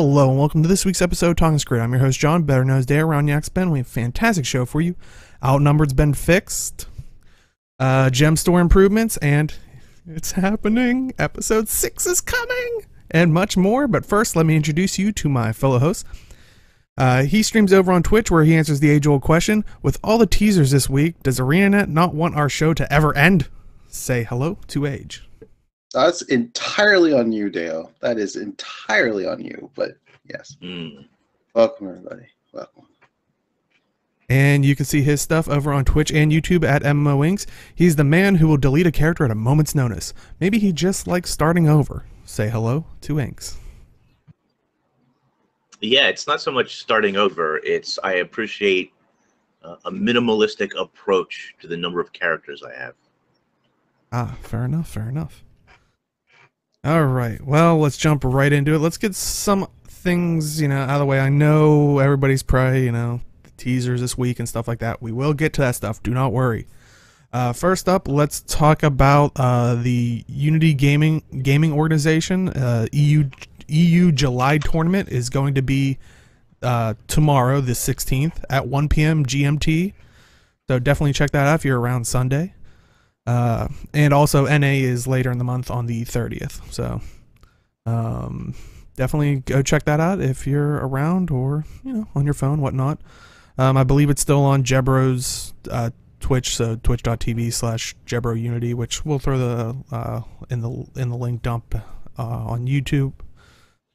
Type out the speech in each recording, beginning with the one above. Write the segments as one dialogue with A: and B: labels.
A: Hello and welcome to this week's episode of Talking Skritt. I'm your host John, better known as Dale around Yak's Ben. We have a fantastic show for you. Outnumbered's been fixed, gem store improvements, and it's happening. Episode 6 is coming, and much more. But first, let me introduce you to my fellow host. He streams over on Twitch where he answers the age-old question, with all the teasers this week, does ArenaNet not want our show to ever end? Say hello to Age.
B: That's entirely on you, Dale. That is entirely on you. But yes. Welcome, everybody. Welcome.
A: And you can see his stuff over on Twitch and YouTube at MMO Inks. He's the man who will delete a character at a moment's notice. Maybe he just likes starting over. Say hello to Inks.
C: Yeah, it's not so much starting over. It's I appreciate a minimalistic approach to the number of characters I have.
A: Ah, fair enough, fair enough. All right, well, let's jump right into it. Let's get some things, out of the way. I know everybody's probably, the teasers this week and stuff like that. We will get to that stuff. Do not worry. First up, let's talk about the Unity gaming organization. EU July Tournament is going to be tomorrow, the 16th, at 1 p.m. GMT. So definitely check that out if you're around Sunday. And also NA is later in the month on the 30th, so definitely go check that out if you're around or on your phone, whatnot. I believe it's still on Jebro's Twitch, so twitch.tv/Jebro Unity, which we'll throw the in the link dump on YouTube.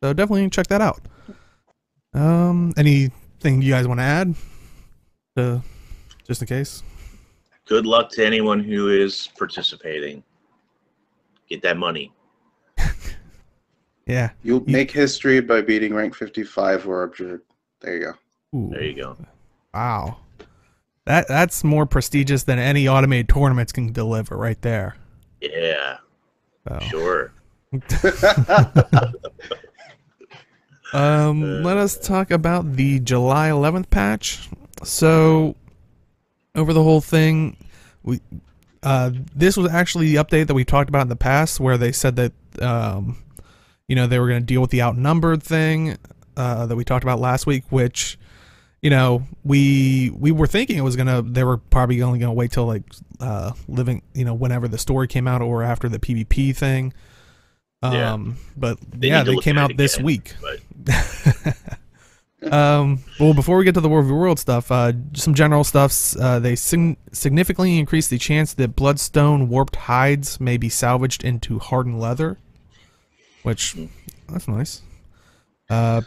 A: So definitely check that out. Anything you guys want to add, just in case?
C: Good luck to anyone who is participating. Get that money.
A: Yeah.
B: You'll make history by beating rank 55 or absurd. There you go.
A: Ooh.
C: There you go.
A: Wow. That's more prestigious than any automated tournaments can deliver right there.
C: Yeah.
A: So.
C: Sure.
A: Let us talk about the July 11th patch. So over the whole thing, this was actually the update that we talked about in the past, where they said that they were going to deal with the Outnumbered thing that we talked about last week, which we were thinking they were probably only going to wait till like whenever the story came out or after the PvP thing. But yeah, they came out this week. Well, before we get to the World v. World stuff, some general stuffs. They significantly increased the chance that bloodstone warped hides may be salvaged into hardened leather, which that's nice. I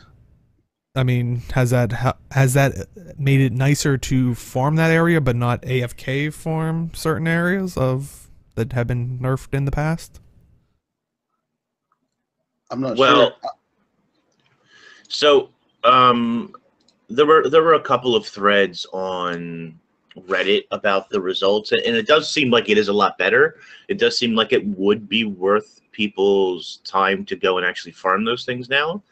A: mean, has that made it nicer to farm that area, but not AFK farm certain areas that have been nerfed in the past?
B: I'm not
C: sure.
B: So.
C: There were a couple of threads on Reddit about the results, and it does seem like it is a lot better. It does seem like it would be worth people's time to go and actually farm those things now,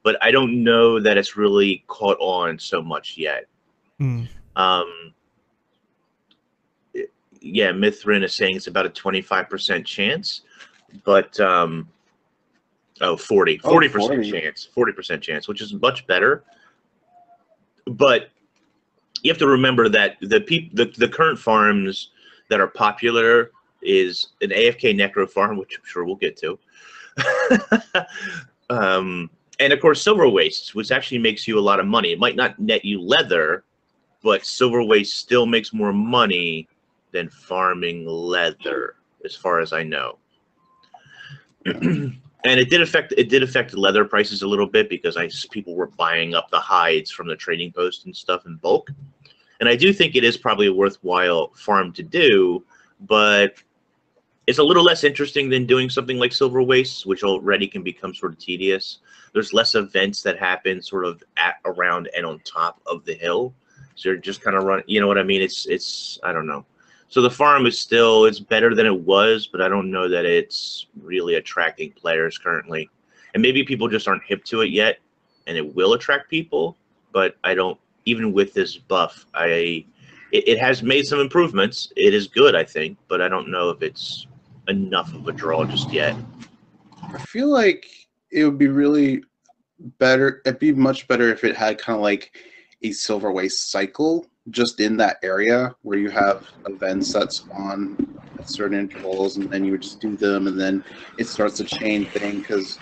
C: but I don't know that it's really caught on so much yet. Yeah, Mithrin is saying it's about a 25% chance, but 40% chance, 40% chance, which is much better. But you have to remember that the current farms that are popular is an AFK Necro farm, which I'm sure we'll get to, and of course Silver Wastes, which actually makes you a lot of money. It might not net you leather, but Silver Waste still makes more money than farming leather, as far as I know. And it did affect leather prices a little bit, because people were buying up the hides from the trading post and stuff in bulk. And I do think it is probably a worthwhile farm to do, but it's a little less interesting than doing something like Silver Wastes, which already can become sort of tedious. There's less events that happen sort of around and on top of the hill, so you're just kind of running. You know what I mean? It's I don't know. So the farm is it's better than it was, but I don't know that it's really attracting players currently. And maybe people just aren't hip to it yet, and it will attract people, but I don't, even with this buff, it has made some improvements. It is good, I think, but I don't know if it's enough of a draw just yet.
B: I feel like it would be really better. It'd be much better if it had kind of like a silver waste cycle just in that area where you have events that spawn at certain intervals, and then you would just do them, and then it starts a chain thing. Because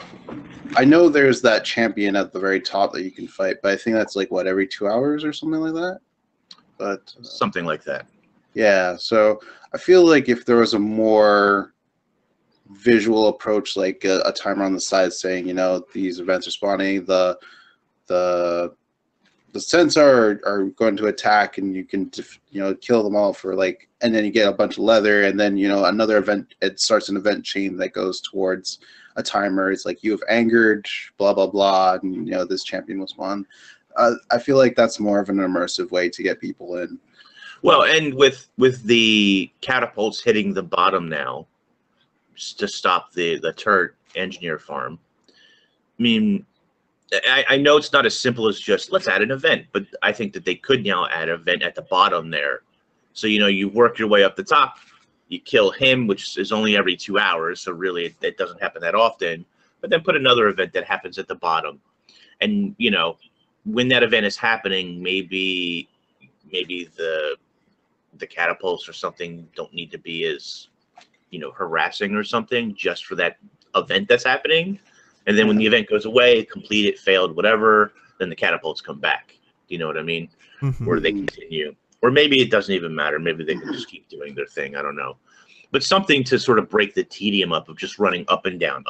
B: I know there's that champion at the very top that you can fight, but I think that's like what, every 2 hours or something like that. But
C: something like that.
B: yeah, so I feel like if there was a more visual approach, like a timer on the side saying, you know, these events are spawning, the sensor are going to attack, and you can kill them all for like, and then you get a bunch of leather, and then another event, it starts an event chain that goes towards a timer. It's like, you have angered blah blah blah, and this champion will spawn. I feel like that's more of an immersive way to get people in.
C: Well, and with the catapults hitting the bottom now to stop the turret engineer farm, I mean, I know it's not as simple as just let's add an event, but I think that they could now add an event at the bottom there. So you work your way up the top, you kill him, which is only every 2 hours, so really it doesn't happen that often. But then put another event that happens at the bottom, and when that event is happening, maybe the catapults or something don't need to be as harassing or something just for that event that's happening. And then when the event goes away, completed, failed, whatever, then the catapults come back. Do you know what I mean?
A: Mm-hmm.
C: Or they continue. Or maybe it doesn't even matter. Maybe they can just keep doing their thing. I don't know. But something to sort of break the tedium up of just running up and down,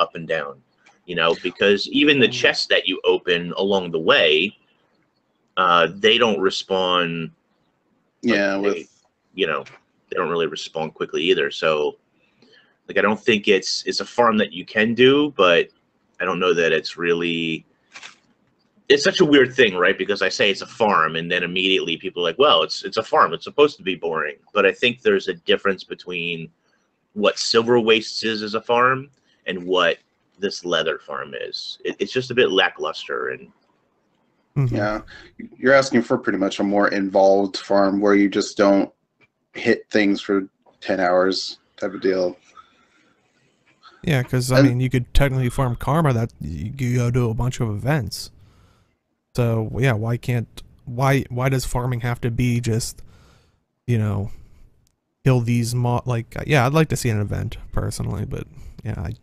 C: because even the chests that you open along the way, they don't respawn.
B: Yeah,
C: they don't really respawn quickly either. So, I don't think it's a farm that you can do, but I don't know that it's really. It's such a weird thing, right? Because I say it's a farm, and then immediately people are like, "Well, it's a farm. It's supposed to be boring." But I think there's a difference between what Silver Wastes is as a farm and what this leather farm is. It's just a bit lackluster, and
B: yeah, you're asking for pretty much a more involved farm where you just don't hit things for 10 hours type of deal.
A: Yeah, because I mean, you could technically farm karma that you go do a bunch of events. So yeah, why does farming have to be just, kill these yeah, I'd like to see an event personally, but yeah, I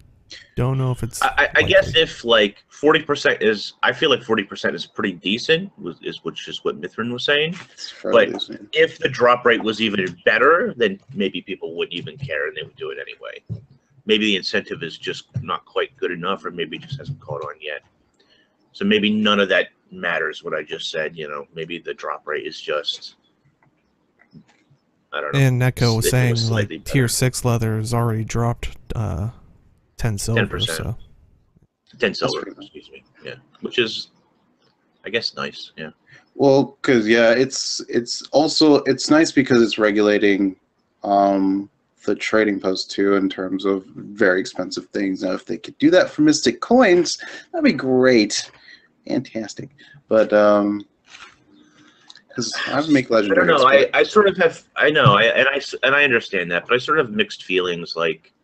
A: don't know if it's.
C: I guess if 40% is, I feel like 40% is pretty decent, which is what Mithrin was saying. But decent. If the drop rate was even better, then maybe people wouldn't even care and they would do it anyway. Maybe the incentive is just not quite good enough, or maybe it just hasn't caught on yet. So maybe none of that matters, what I just said. Maybe the drop rate is just, I don't know.
A: And Neko was saying
C: better.
A: tier 6 leather has already dropped 10 silver.
C: 10%.
A: So
C: 10 silver, excuse me. Yeah, which is, I guess, nice. Yeah.
B: Well, because it's also nice because it's regulating the trading post too in terms of very expensive things. Now, if they could do that for Mystic Coins, that'd be great, fantastic. But because I have make legendaries.
C: I don't know. I sort of have. I know. I understand that, but I sort of have mixed feelings. Like,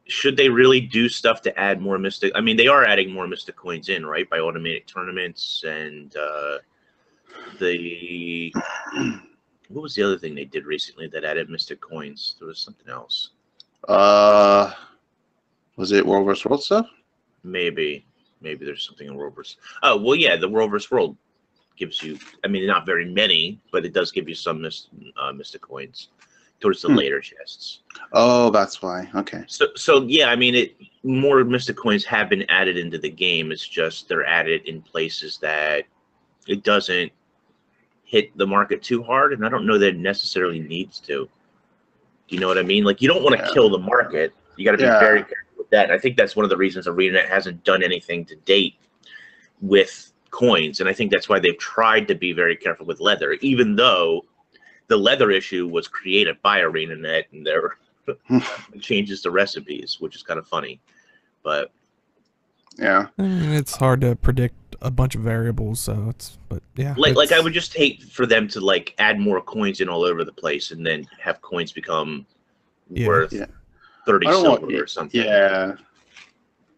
C: should they really do stuff to add more Mystic? I mean, they are adding more Mystic Coins in, right, by automated tournaments and the. What was the other thing they did recently that added Mystic Coins? There was something else.
B: Was it World vs. World stuff?
C: Maybe there's something in World vs. Oh, well, yeah, the World vs. World gives you, I mean, not very many, but it does give you some Mystic Coins towards the later chests.
B: Oh, that's why. Okay.
C: So yeah, I mean, more Mystic Coins have been added into the game. It's just they're added in places that it doesn't hit the market too hard, and I don't know that it necessarily needs to. Do you know what I mean? Like, you don't want to kill the market. You got to be very careful with that. And I think that's one of the reasons ArenaNet hasn't done anything to date with coins, and I think that's why they've tried to be very careful with leather, even though the leather issue was created by ArenaNet and their changes to recipes, which is kind of funny. But
B: yeah,
A: I mean, it's hard to predict a bunch of variables, so but yeah,
C: like I would just hate for them to add more coins in all over the place and then have coins become worth 30 silver or something.
B: Yeah,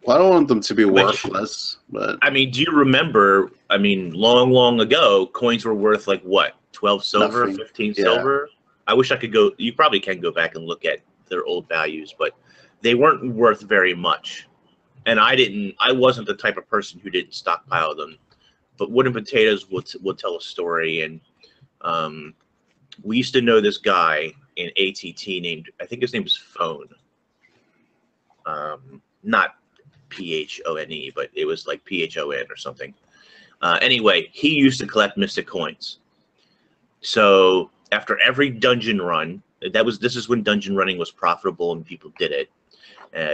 B: Well, I don't want them to be
C: Which,
B: worthless, but
C: I mean, do you remember? I mean, long ago, coins were worth like what, 12 silver,
B: nothing.
C: 15
B: Yeah.
C: silver? I wish I could go. You probably can go back and look at their old values, but they weren't worth very much. And I wasn't the type of person who didn't stockpile them. But Wooden Potatoes would tell a story, and we used to know this guy in ATT named, I think his name was Phone. Not Phone, but it was like Phon or something. Anyway, he used to collect mystic coins. So after every dungeon run, this is when dungeon running was profitable and people did it.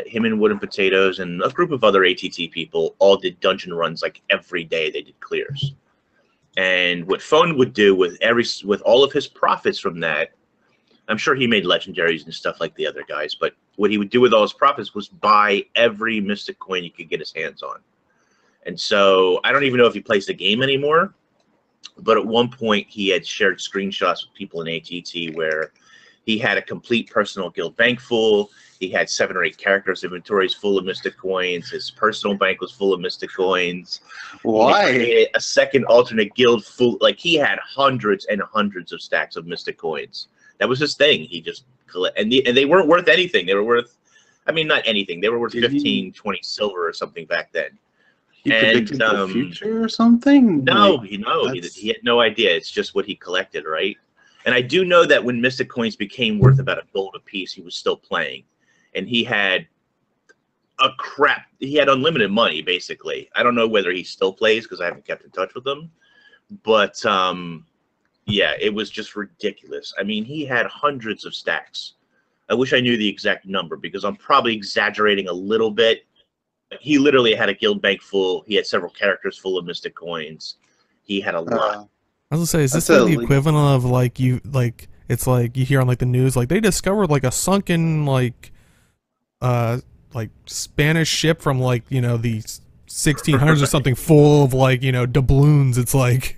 C: Him and Wooden Potatoes and a group of other ATT people all did dungeon runs like every day. They did clears. And what Phone would do with all of his profits from that, I'm sure he made legendaries and stuff like the other guys, but what he would do with all his profits was buy every mystic coin he could get his hands on. And so I don't even know if he plays the game anymore, but at one point he had shared screenshots with people in ATT where he had a complete personal guild bank full. He had 7 or 8 characters' inventories full of mystic coins. His personal bank was full of mystic coins.
B: Why?
C: He had a second alternate guild full. Like, he had hundreds and hundreds of stacks of mystic coins. That was his thing. He just collect, and they weren't worth anything. They were worth, I mean, not anything. They were worth 15, 20 silver or something back then.
B: He predicted the future or something?
C: No,
B: like,
C: he had no idea. It's just what he collected, right? And I do know that when mystic coins became worth about $1 a piece, he was still playing. And he had he had unlimited money, basically. I don't know whether he still plays because I haven't kept in touch with him. But, yeah, it was just ridiculous. I mean, he had hundreds of stacks. I wish I knew the exact number because I'm probably exaggerating a little bit. He literally had a guild bank full. He had several characters full of mystic coins. He had a lot.
A: I was gonna say, is this like the equivalent of it's like you hear on like the news, like they discovered like a sunken like Spanish ship from like, you know, the 1600s or something full of like, you know, doubloons. It's like,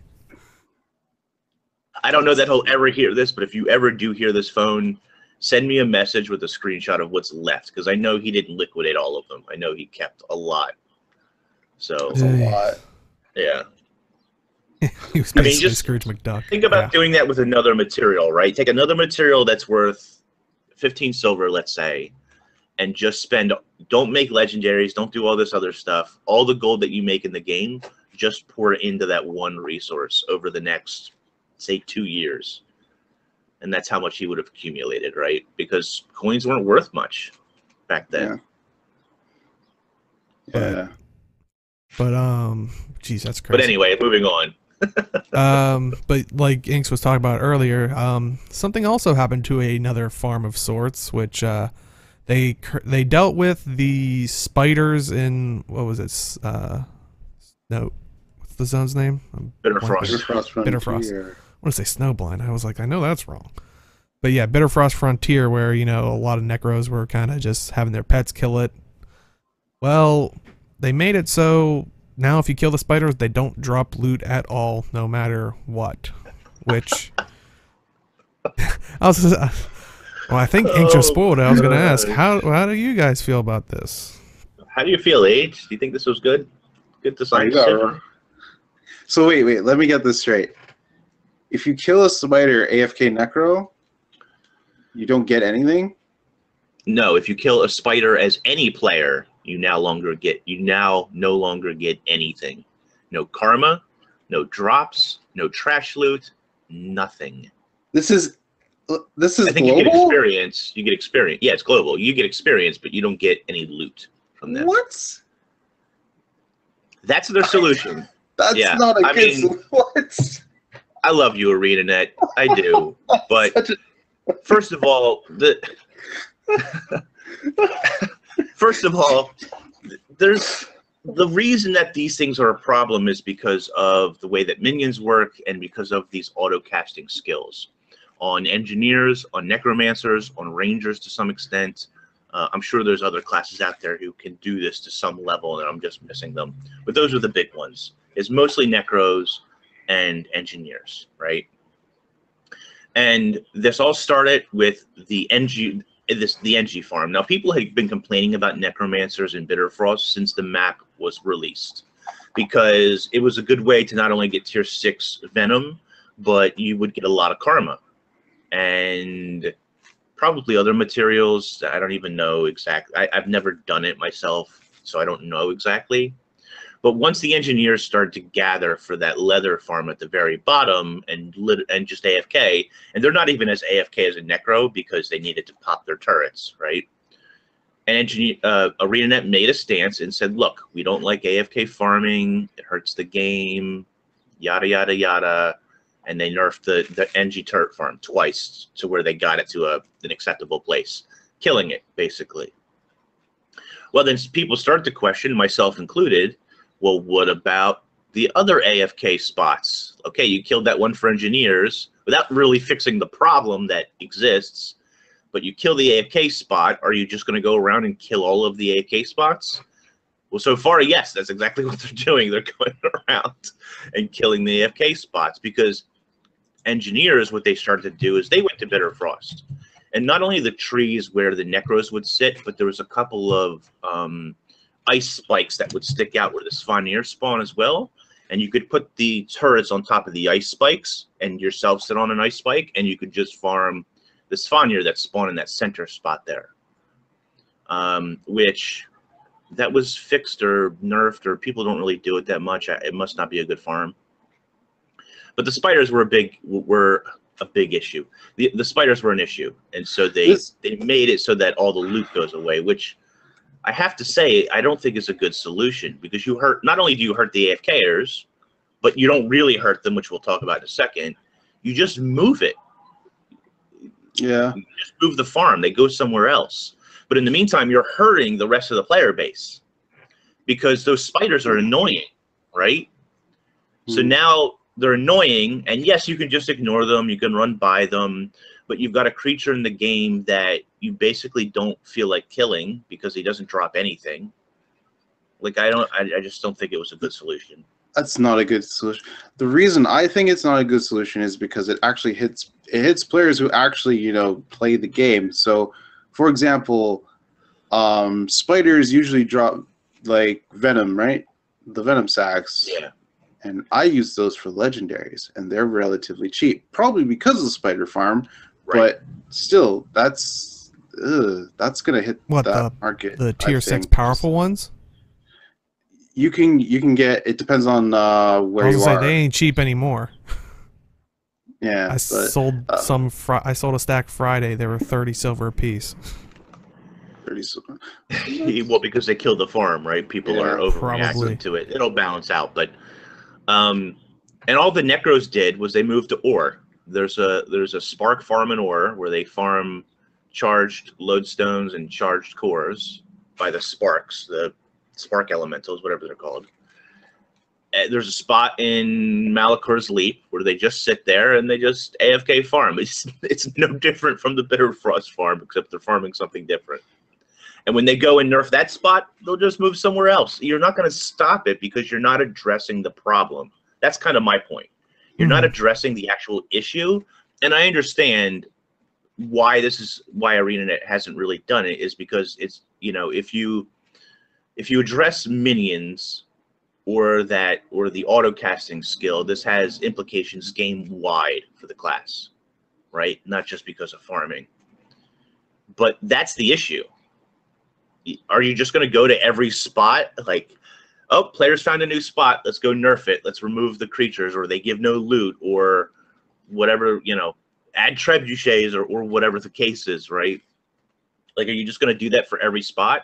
C: I don't know that he'll ever hear this, but if you ever do hear this, Phone, send me a message with a screenshot of what's left, because I know he didn't liquidate all of them. I know he kept a lot. So
B: that's a lot.
C: Yeah.
A: He was basically Scrooge McDuck.
C: Think about doing that with another material, right? Take another material that's worth 15 silver, let's say, and just spend, don't make legendaries, don't do all this other stuff. All the gold that you make in the game, just pour it into that one resource over the next, say, 2 years. And that's how much he would have accumulated, right? Because coins weren't worth much back then.
B: Yeah.
A: But geez, that's crazy.
C: But anyway, moving on.
A: But like Inks was talking about earlier, something also happened to another farm of sorts, which they dealt with the spiders in, what was it? No, what's the zone's name?
C: Bitterfrost.
A: Bitterfrost. I want to say Snowblind. I was like, I know that's wrong. But yeah, Bitterfrost Frontier, where, you know, a lot of Necros were kind of just having their pets kill it. Well, they made it so now if you kill the spiders, they don't drop loot at all, no matter what. Which, I think Ink just spoiled it. I was going to ask, how do you guys feel about this?
C: How do you feel, Age? Do you think this was good? Good design?
B: So wait, let me get this straight. If you kill a spider AFK Necro, you don't get anything?
C: No, if you kill a spider as any player, you no longer get anything. No karma, no drops, no trash loot, nothing.
B: This is
C: I think
B: global?
C: you get experience. You get experience. Yeah, it's global. You get experience, but you don't get any loot from them.
B: What?
C: That's their solution.
B: That's not a good solution. What?
C: I love you, ArenaNet. I do. But first of all, there's the reason that these things are a problem is because of the way that minions work and because of these auto-casting skills. On engineers, on necromancers, on rangers to some extent. I'm sure there's other classes out there who can do this to some level, and I'm just missing them. But those are the big ones. It's mostly necros and engineers, right? And this all started with the the NG farm. Now, people had been complaining about necromancers in Bitterfrost since the map was released, because it was a good way to not only get tier 6 venom, but you would get a lot of karma and probably other materials. I don't even know exactly. I've never done it myself, so I don't know exactly. But once the engineers started to gather for that leather farm at the very bottom and just AFK, and they're not even as AFK as a Necro because they needed to pop their turrets, right? And ArenaNet made a stance and said, look, we don't like AFK farming. It hurts the game, yada, yada, yada. And they nerfed the NG turret farm twice to where they got it to an acceptable place, killing it, basically. Well, then people started to question, myself included, well, what about the other AFK spots? Okay, you killed that one for engineers without really fixing the problem that exists, but you kill the AFK spot. Are you just going to go around and kill all of the AFK spots? Well, so far, yes, that's exactly what they're doing. They're going around and killing the AFK spots, because engineers, what they started to do is they went to Bitterfrost. And not only the trees where the Necros would sit, but there was a couple of ice spikes that would stick out where the Svanir spawn as well. And you could put the turrets on top of the ice spikes and yourself sit on an ice spike, and you could just farm the Svanir that spawn in that center spot there. Which that was fixed or nerfed, or people don't really do it that much. It must not be a good farm. But the spiders were a big issue. The spiders were an issue, and so they made it so that all the loot goes away, which I have to say I don't think is a good solution, because you hurt, not only do you hurt the AFKers, but you don't really hurt them, which we'll talk about in a second. You just move it.
B: Yeah.
C: You just move the farm. They go somewhere else. But in the meantime, you're hurting the rest of the player base, because those spiders are annoying, right? So now they're annoying, and yes, you can just ignore them, you can run by them, but you've got a creature in the game that you basically don't feel like killing because he doesn't drop anything. Like, I just don't think it was a good solution.
B: That's not a good solution. The reason I think it's not a good solution is because it actually hits players who actually, you know, play the game. So, for example, spiders usually drop like venom, right? The venom sacks.
C: Yeah.
B: And I use those for legendaries, and they're relatively cheap, probably because of the spider farm. Right. But still, that's gonna hit that market.
A: The tier 6 powerful ones.
B: You can get. It depends on where you are.
A: They ain't cheap anymore.
B: Yeah,
A: I sold I sold a stack Friday. They were 30 silver a piece.
B: 30 silver.
C: Well, because they killed the farm, right? People are overreacting to it. It'll balance out, but. And all the Necros did was they moved to ore. There's a spark farm in ore where they farm charged lodestones and charged cores by the sparks, the spark elementals, whatever they're called. There's a spot in Malakor's Leap where they just sit there and they just AFK farm. It's no different from the Bitterfrost farm, except they're farming something different. And when they go and nerf that spot, they'll just move somewhere else. You're not going to stop it because you're not addressing the problem. That's kind of my point. You're not addressing the actual issue. And I understand why ArenaNet hasn't really done it, is because it's, you know, if you address minions or the auto casting skill, this has implications game wide for the class, right? Not just because of farming. But that's the issue. Are you just going to go to every spot? Like, oh, players found a new spot. Let's go nerf it. Let's remove the creatures, or they give no loot, or whatever, you know, add trebuchets, or whatever the case is, right? Like, are you just going to do that for every spot?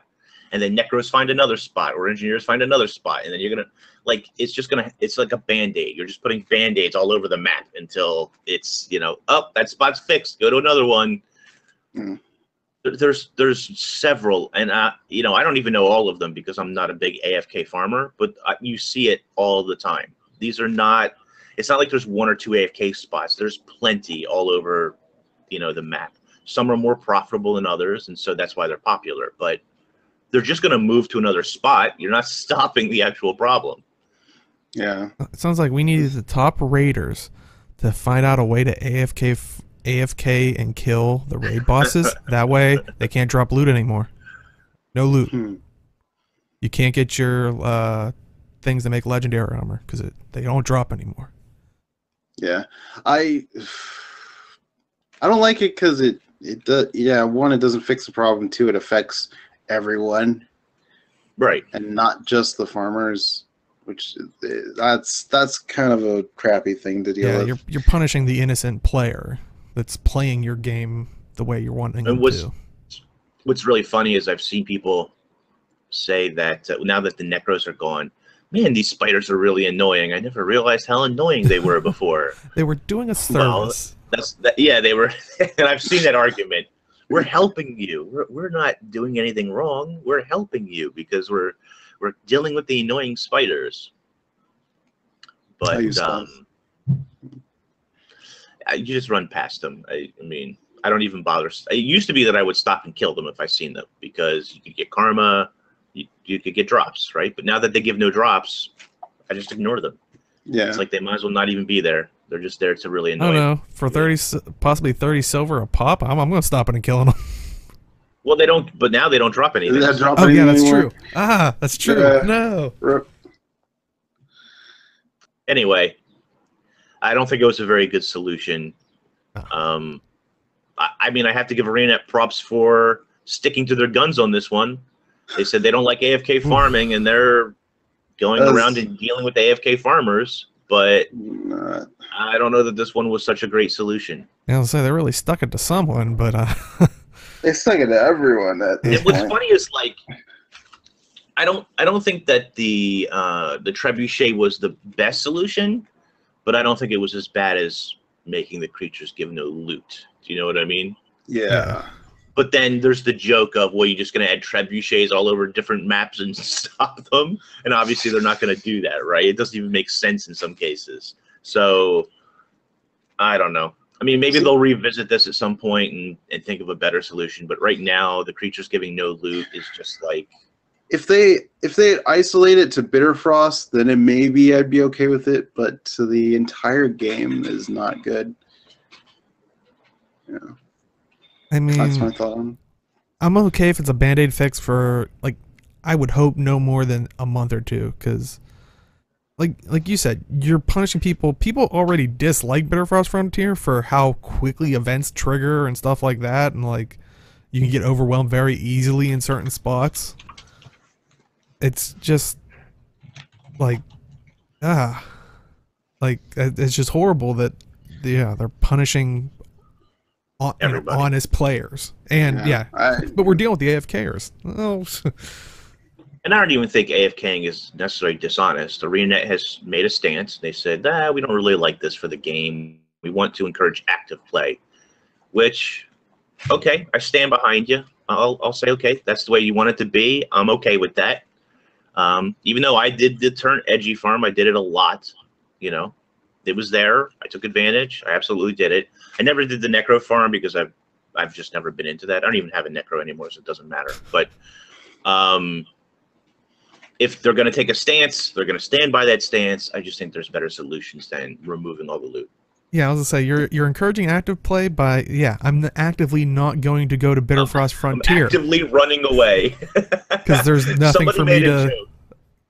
C: And then Necros find another spot, or engineers find another spot. And then you're going to, like, it's like a Band-Aid. You're just putting Band-Aids all over the map until it's, you know, oh, that spot's fixed. Go to another one. There's several, and you know, I don't even know all of them because I'm not a big AFK farmer, but you see it all the time. These are not. It's not like there's one or two AFK spots. There's plenty all over, you know, the map. Some are more profitable than others, and so that's why they're popular. But they're just going to move to another spot. You're not stopping the actual problem.
B: Yeah.
A: It sounds like we needed the top raiders to find out a way to AFK AFK and kill the raid bosses. That way, they can't drop loot anymore. No loot. You can't get your things that make legendary armor because they don't drop anymore.
B: Yeah, I don't like it because it does. Yeah, one, it doesn't fix the problem. Two, it affects everyone,
C: Right,
B: and not just the farmers. Which that's kind of a crappy thing to deal with.
A: You're punishing the innocent player that's playing your game the way you're wanting them to.
C: What's really funny is I've seen people say that now that the necros are gone, man, these spiders are really annoying. I never realized how annoying they were before.
A: They were doing a service.
C: Well, yeah, they were, and I've seen that argument. We're helping you. We're not doing anything wrong. We're helping you because we're dealing with the annoying spiders. But you just run past them. I mean, I don't even bother. It used to be that I would stop and kill them if I seen them because you could get karma, you could get drops, right? But now that they give no drops, I just ignore them.
B: Yeah,
C: it's like they might as well not even be there. They're just there to really annoy.
A: Oh no, for 30, possibly 30 silver a pop, I'm going to stop it and killing them.
C: Well, they don't, but now they don't drop anything.
B: That's
A: true. Ah, that's true. No.
C: Anyway, I don't think it was a very good solution. I mean, I have to give ArenaNet props for sticking to their guns on this one. They said they don't like AFK farming, and they're going around and dealing with AFK farmers. But I don't know that this one was such a great solution.
A: I'll say they really stuck it to someone, but
B: they stuck it to everyone.
C: What's funny is like I don't think that the trebuchet was the best solution, but I don't think it was as bad as making the creatures give no loot. Do you know what I mean?
B: Yeah.
C: But then there's the joke of, well, you're just going to add trebuchets all over different maps and stop them. And obviously they're not going to do that, right? It doesn't even make sense in some cases. So I don't know. I mean, maybe they'll revisit this at some point and think of a better solution. But right now, the creatures giving no loot is just like...
B: If they isolate it to Bitterfrost, then it maybe I'd be okay with it. But to the entire game is not good. Yeah.
A: I mean,
B: that's my thought.
A: I'm okay if it's a band-aid fix for, like, I would hope no more than a month or two, because, like you said, you're punishing people. People already dislike Bitterfrost Frontier for how quickly events trigger and stuff like that, and, like, you can get overwhelmed very easily in certain spots. It's just, like, it's just horrible that, they're punishing honest players, and but we're dealing with the AFKers. Oh.
C: And I don't even think AFKing is necessarily dishonest. ArenaNet has made a stance. They said, we don't really like this for the game. We want to encourage active play, which, okay, I stand behind you. I'll say, okay, that's the way you want it to be. I'm okay with that. Even though I did the turn edgy farm, I did it a lot, you know. It was there. I took advantage. I absolutely did it. I never did the necro farm because I've just never been into that. I don't even have a necro anymore, so it doesn't matter. But if they're going to take a stance, they're going to stand by that stance. I just think there's better solutions than removing all the loot.
A: Yeah, I was going to say, you're encouraging active play by, I'm actively not going to go to Bitterfrost Frontier.
C: I'm actively running away.
A: Because there's nothing for me to...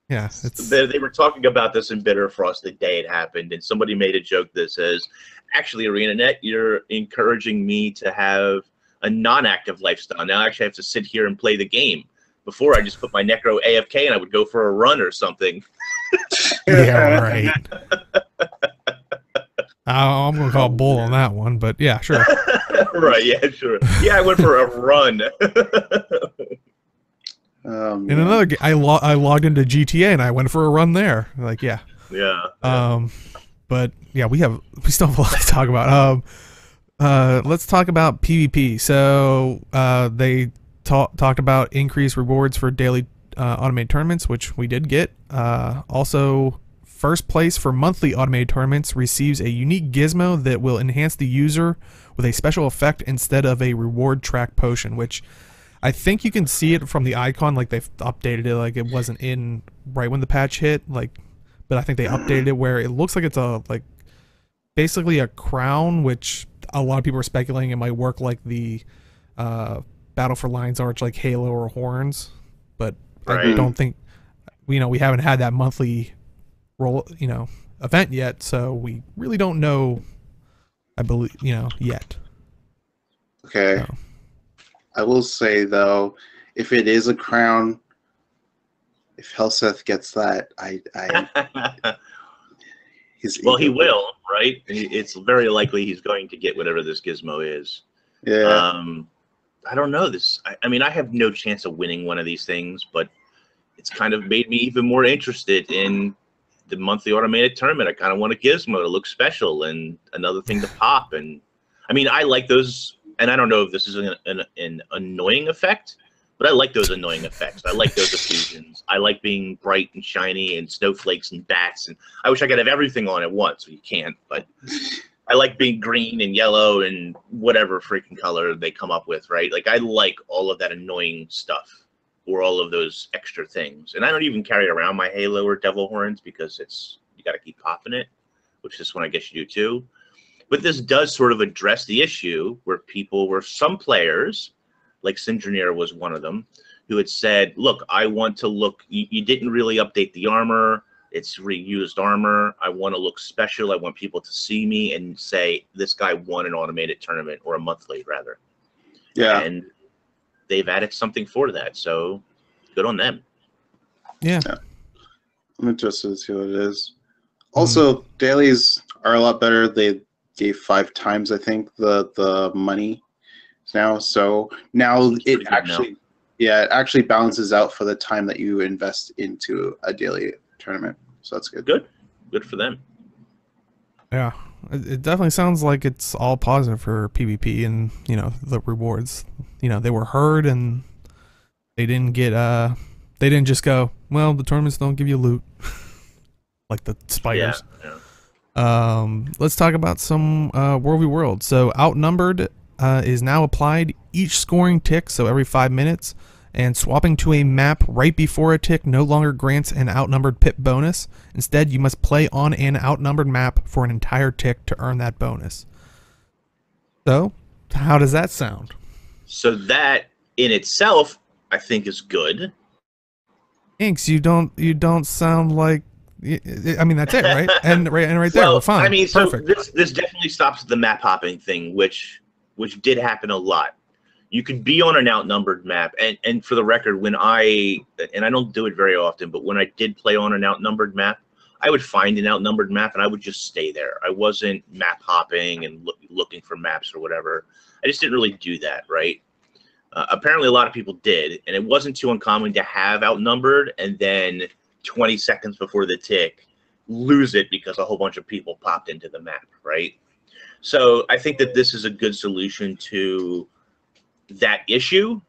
A: Yeah,
C: they were talking about this in Bitterfrost the day it happened, and somebody made a joke that says, actually, ArenaNet, you're encouraging me to have a non-active lifestyle. Now I actually have to sit here and play the game. Before, I just put my necro AFK and I would go for a run or something.
A: Yeah, right. I'm going to call bull on that one, but yeah, sure.
C: Right, yeah, sure. Yeah, I went for a run.
A: In another game, I logged into GTA and I went for a run there. Like, yeah. But yeah, we still have a lot to talk about. Let's talk about PvP. So they talked about increased rewards for daily automated tournaments, which we did get. Also, first place for monthly automated tournaments receives a unique gizmo that will enhance the user with a special effect instead of a reward track potion, which I think you can see it from the icon. Like, they've updated it, like it wasn't in right when the patch hit, like, but I think they updated it where it looks like it's basically a crown, which a lot of people are speculating it might work like the Battle for Lion's Arch, like Halo or Horns, but I
C: Right.
A: don't think we haven't had that monthly event yet, so we really don't know. I believe yet.
B: Okay.
A: So.
B: I will say though, if it is a crown, if Helseth gets that,
C: Well, he will, right? It's very likely he's going to get whatever this gizmo is.
B: Yeah.
C: I don't know this. I mean, I have no chance of winning one of these things, but it's kind of made me even more interested in the monthly automated tournament. I kind of want a gizmo to look special and another thing to pop. And I mean, I like those. And I don't know if this is an annoying effect, but I like those annoying effects. I like those effusions. I like being bright and shiny and snowflakes and bats. And I wish I could have everything on at once. You can't, but I like being green and yellow and whatever freaking color they come up with, right? Like, I like all of that annoying stuff or all of those extra things. And I don't even carry around my Halo or Devil Horns because you got to keep popping it, which is when I guess you do too. But this does sort of address the issue where some players, like Sinjanier was one of them, who had said, look, I want to look, you didn't really update the armor. It's reused armor. I want to look special. I want people to see me and say, this guy won an automated tournament, or a monthly, rather.
B: Yeah.
C: And they've added something for that. So good on them.
A: Yeah.
B: I'm interested to see what it is. Also, dailies are a lot better. They gave 5 times, I think, the money now. So now it actually balances out for the time that you invest into a daily tournament. So that's good.
C: Good for them.
A: Yeah, it definitely sounds like it's all positive for PvP and the rewards. They were heard and they didn't get they didn't just go, well, the tournaments don't give you loot like the spiders.
C: Yeah.
A: Let's talk about some World v World. So Outnumbered is now applied each scoring tick, so every 5 minutes, and swapping to a map right before a tick no longer grants an outnumbered pip bonus. Instead, you must play on an outnumbered map for an entire tick to earn that bonus. So, how does that sound?
C: So that in itself, I think, is good.
A: Inks, you don't sound like. I mean, that's it, right? and right there, we're fine.
C: I mean,
A: perfect.
C: So this definitely stops the map hopping thing, which did happen a lot. You could be on an outnumbered map, and for the record, when I don't do it very often, but when I did play on an outnumbered map, I would find an outnumbered map and I would just stay there. I wasn't map hopping and looking for maps or whatever. I just didn't really do that, right? Apparently, a lot of people did, and it wasn't too uncommon to have outnumbered and then 20 seconds before the tick lose it because a whole bunch of people popped into the map, right? So I think that this is a good solution to that issue,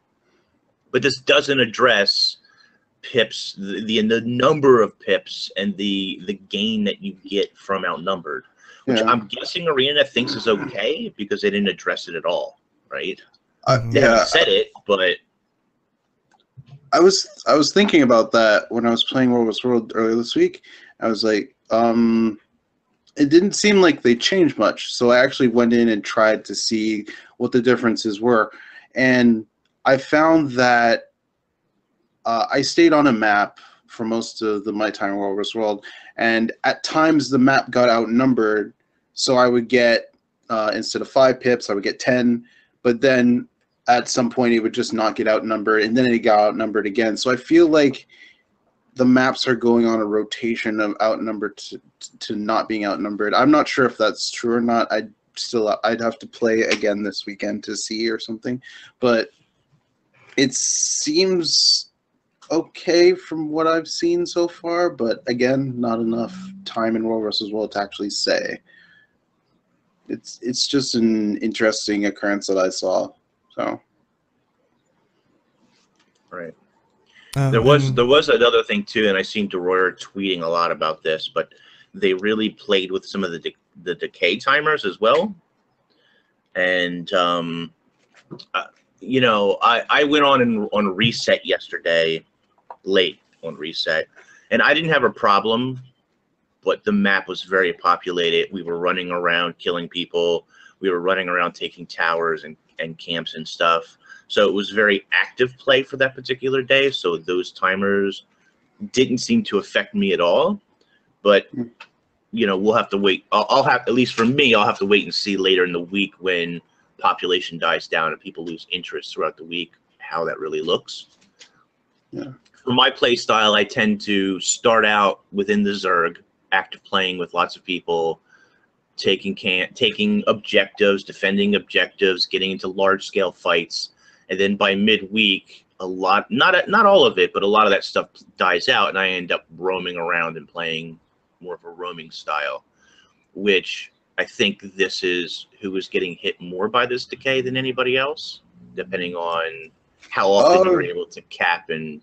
C: but this doesn't address pips, the number of pips and the gain that you get from outnumbered, which I'm guessing Arena thinks is okay because they didn't address it at all, right? They haven't said it, but
B: I was thinking about that when I was playing World vs. World earlier this week. I was like, it didn't seem like they changed much, so I actually went in and tried to see what the differences were, and I found that I stayed on a map for most of my time in World vs. World, and at times the map got outnumbered, so I would get instead of 5 pips, I would get 10, but then at some point it would just not get outnumbered, and then it got outnumbered again. So I feel like the maps are going on a rotation of outnumbered to not being outnumbered. I'm not sure if that's true or not. I'd have to play again this weekend to see or something, but it seems okay from what I've seen so far. But again, not enough time in World vs. World to actually say. It's just an interesting occurrence that I saw. So,
C: right. There was another thing too, and I seen DeRoyer tweeting a lot about this, but they really played with some of the decay timers as well. And I went on reset yesterday, late on reset, and I didn't have a problem but the map was very populated. We were running around killing people. We were running around taking towers and camps and stuff. So it was very active play for that particular day. So those timers didn't seem to affect me at all. But, you know, we'll have to wait. I'll have, at least for me, I'll have to wait and see later in the week when population dies down and people lose interest throughout the week, how that really looks.
B: Yeah.
C: For my play style, I tend to start out within the Zerg, active playing with lots of people, taking objectives, defending objectives, getting into large scale fights, and then by midweek, a lot, not all of it, but a lot of that stuff dies out, and I end up roaming around and playing more of a roaming style, which I think this is who is getting hit more by this decay than anybody else, depending on how often you're able to cap and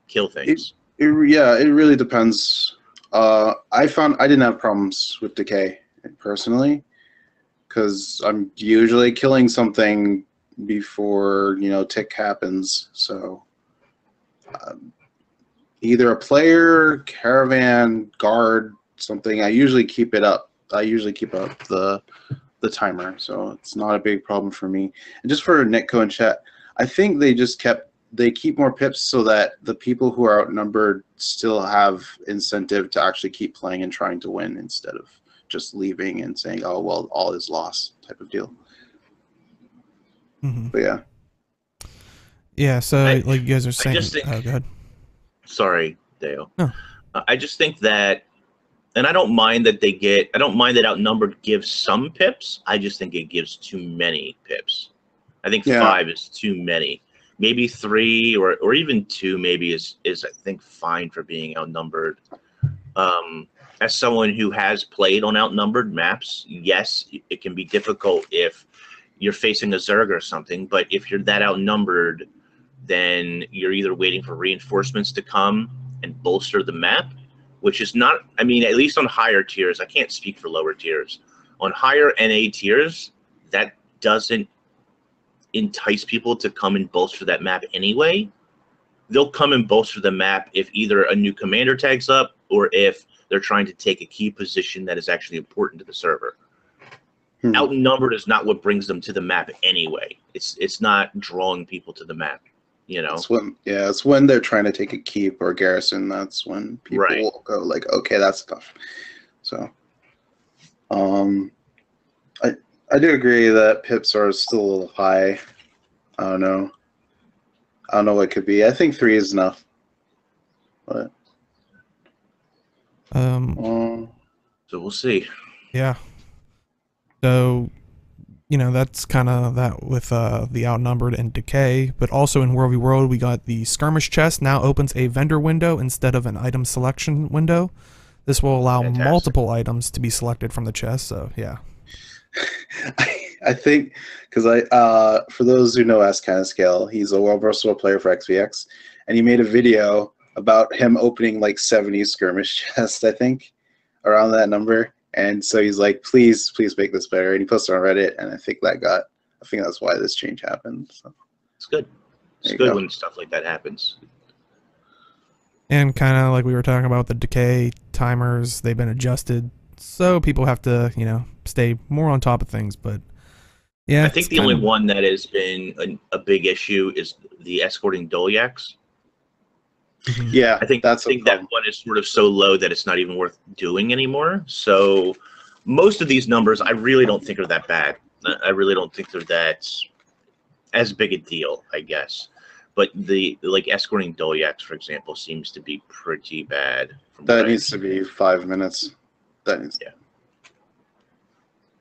C: kill things.
B: Yeah, it really depends. I found I didn't have problems with decay personally, because I'm usually killing something before, you know, tick happens. So either a player, caravan, guard, something. I usually keep it up. I usually keep up the timer, so it's not a big problem for me. And just for Netco and chat, I think they keep more pips so that the people who are outnumbered still have incentive to actually keep playing and trying to win instead of just leaving and saying, oh, well, all is lost type of deal.
A: Mm-hmm.
B: But yeah.
A: Yeah, so like you guys are saying, oh, go ahead.
C: Sorry, Dale.
A: No.
C: I just think that, and I don't mind that I don't mind that Outnumbered gives some pips. I just think it gives too many pips. I think 5 is too many. Maybe 3 or even 2 maybe is I think fine for being Outnumbered. As someone who has played on Outnumbered maps, yes, it can be difficult if you're facing a Zerg or something, but if you're that outnumbered, then you're either waiting for reinforcements to come and bolster the map, which is not, I mean, at least on higher tiers, I can't speak for lower tiers. On higher NA tiers, that doesn't entice people to come and bolster that map anyway. They'll come and bolster the map if either a new commander tags up or if they're trying to take a key position that is actually important to the server. Outnumbered is not what brings them to the map anyway. It's not drawing people to the map, you know.
B: It's when they're trying to take a keep or garrison. That's when people will go like, okay, that's tough. So, I do agree that pips are still a little high. I don't know what it could be. I think 3 is enough. But
C: so we'll see.
A: Yeah. So, you know, that's kind of that with the Outnumbered and Decay, but also in World v World, we got the Skirmish chest now opens a vendor window instead of an item selection window. This will allow multiple items to be selected from the chest, so yeah.
B: I think, because for those who know Scale, he's a World Versatile player for XVX, and he made a video about him opening like 70 skirmish chests, I think, around that number. And so he's like, please make this better. And he posted on Reddit, and I think that's why this change happened. So.
C: It's good. It's good when stuff like that happens.
A: And kind of like we were talking about the decay timers, they've been adjusted, so people have to, you know, stay more on top of things. But yeah,
C: I think the only one that has been a big issue is the escorting Doliacs.
B: Yeah,
C: I think that one is sort of so low that it's not even worth doing anymore. So most of these numbers, I really don't think are that bad. I really don't think they're that as big a deal, I guess. But the like escorting Doliacs, for example, seems to be pretty bad.
B: That needs to be 5 minutes. That needs.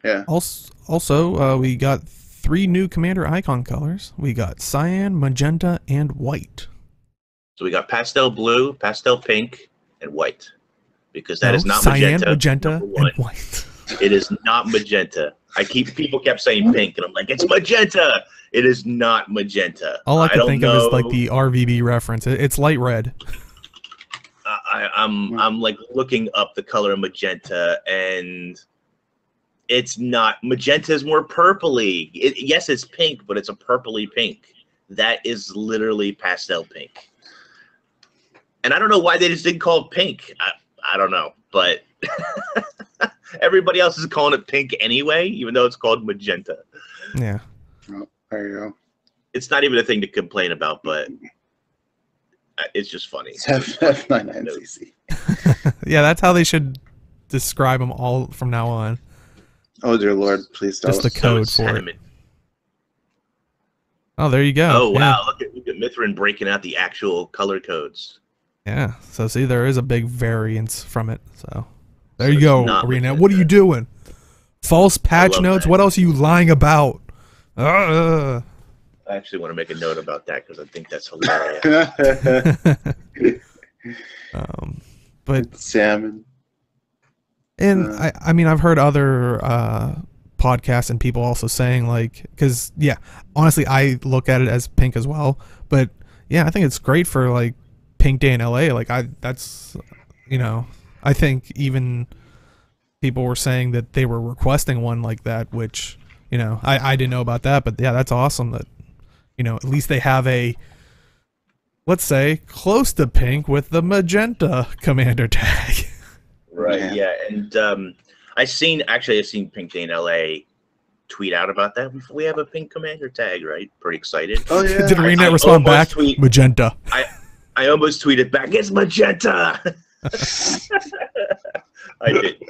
B: Yeah.
A: Also, we got 3 new commander icon colors. We got cyan, magenta, and white.
C: So we got pastel blue, pastel pink, and white, because that is not
A: cyan,
C: magenta,
A: and white.
C: It is not magenta. People kept saying pink, and I'm like, it's magenta. It is not magenta.
A: All I can think of is like the RVB reference. It's light red.
C: I'm like looking up the color magenta, and it's not. Magenta is more purpley. Yes, it's pink, but it's a purpley pink. That is literally pastel pink. And I don't know why they just didn't call it pink. I don't know, but Everybody else is calling it pink anyway, even though it's called magenta.
A: Yeah.
B: Oh, there you go.
C: It's not even a thing to complain about, but it's just funny.
B: It's F99CC.
A: Yeah, that's how they should describe them all from now on.
B: Oh dear Lord, please don't.
A: Just the code
C: So
A: for
C: sentiment.
A: it. Oh, there you go.
C: Oh
A: Yeah.
C: wow! Look at Mithrin breaking out the actual color codes.
A: Yeah. So see, there is a big variance from it. So there you
C: it's
A: go,
C: not
A: Arena.
C: magenta.
A: What are you doing? False patch
C: love
A: notes?
C: that.
A: What else are you lying about?
C: I actually want to make a note about that because I think that's hilarious.
A: But
B: Salmon.
A: and I mean, I've heard other podcasts and people also saying like, because yeah, honestly, I look at it as pink as well. But yeah, I think it's great for like Pink Day in LA. Like that's, you know, I think even people were saying that they were requesting one like that, which, you know, I didn't know about that, but yeah, that's awesome that, you know, at least they have a, let's say, close to pink with the magenta commander tag.
C: Right. Yeah. And I've seen Pink Day in LA tweet out about that. We have a pink commander tag, right? Pretty excited.
B: Oh yeah.
A: Did Arena respond back? Magenta.
C: I almost tweeted back, it's magenta. I did.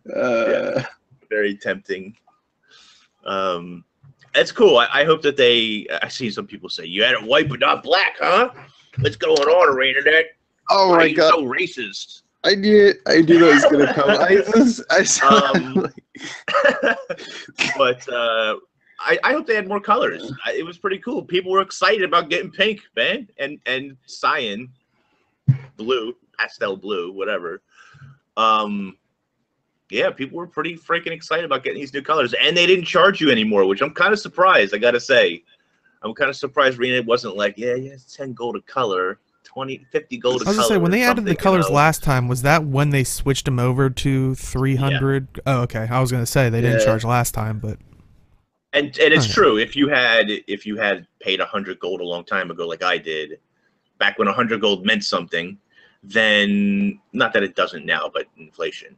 C: Yeah, very tempting. That's cool. I hope that I see some people say, you had it white but not black, huh? What's going on, Arena Deck?
B: Oh
C: Why
B: my
C: are you
B: God.
C: so racist?
B: I knew that was gonna come.
C: But I hope they had more colors. It was pretty cool. People were excited about getting pink, man, and cyan, blue, pastel blue, whatever. Yeah, people were pretty freaking excited about getting these new colors, and they didn't charge you anymore, which I'm kind of surprised. I gotta say, I'm kind of surprised. Rena wasn't like, yeah, it's 10 gold a color. 20, 50 gold a color.
A: I was gonna say, when they added the colors last time, was that when they switched them over to 300? Yeah. Oh, okay. I was gonna say they didn't charge last time, but
C: and it's true. If you had paid 100 gold a long time ago, like I did, back when 100 gold meant something, then not that it doesn't now, but inflation,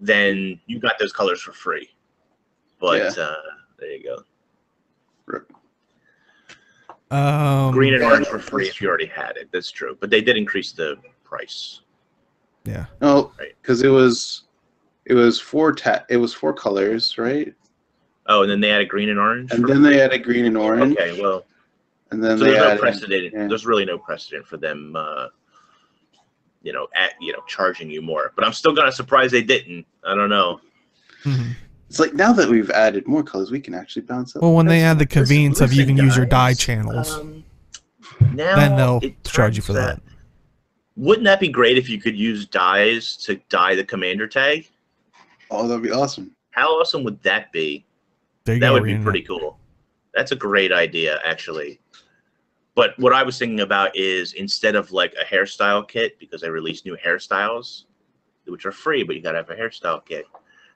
C: then you got those colors for free. But there you go. Green and orange for free if you already had it. That's true, but they did increase the price.
A: Yeah.
B: No, because it was four colors, right?
C: Oh, and then they added green and orange.
B: And then they added green and orange.
C: Okay, well,
B: and then
C: so
B: they
C: there's
B: added,
C: no precedent. Yeah. There's really no precedent for them, charging you more. But I'm still kind of surprised they didn't. I don't know.
A: Mm-hmm.
B: It's like now that we've added more colors, we can actually bounce up.
A: Well, when they add the convenience of you can use your dye channels,
C: now
A: then they'll charge you for that.
C: Wouldn't that be great if you could use dyes to dye the commander tag?
B: Oh, that'd be awesome.
C: How awesome would that be? That would be pretty cool. That's a great idea, actually. But what I was thinking about is instead of like a hairstyle kit, because they release new hairstyles, which are free, but you got to have a hairstyle kit.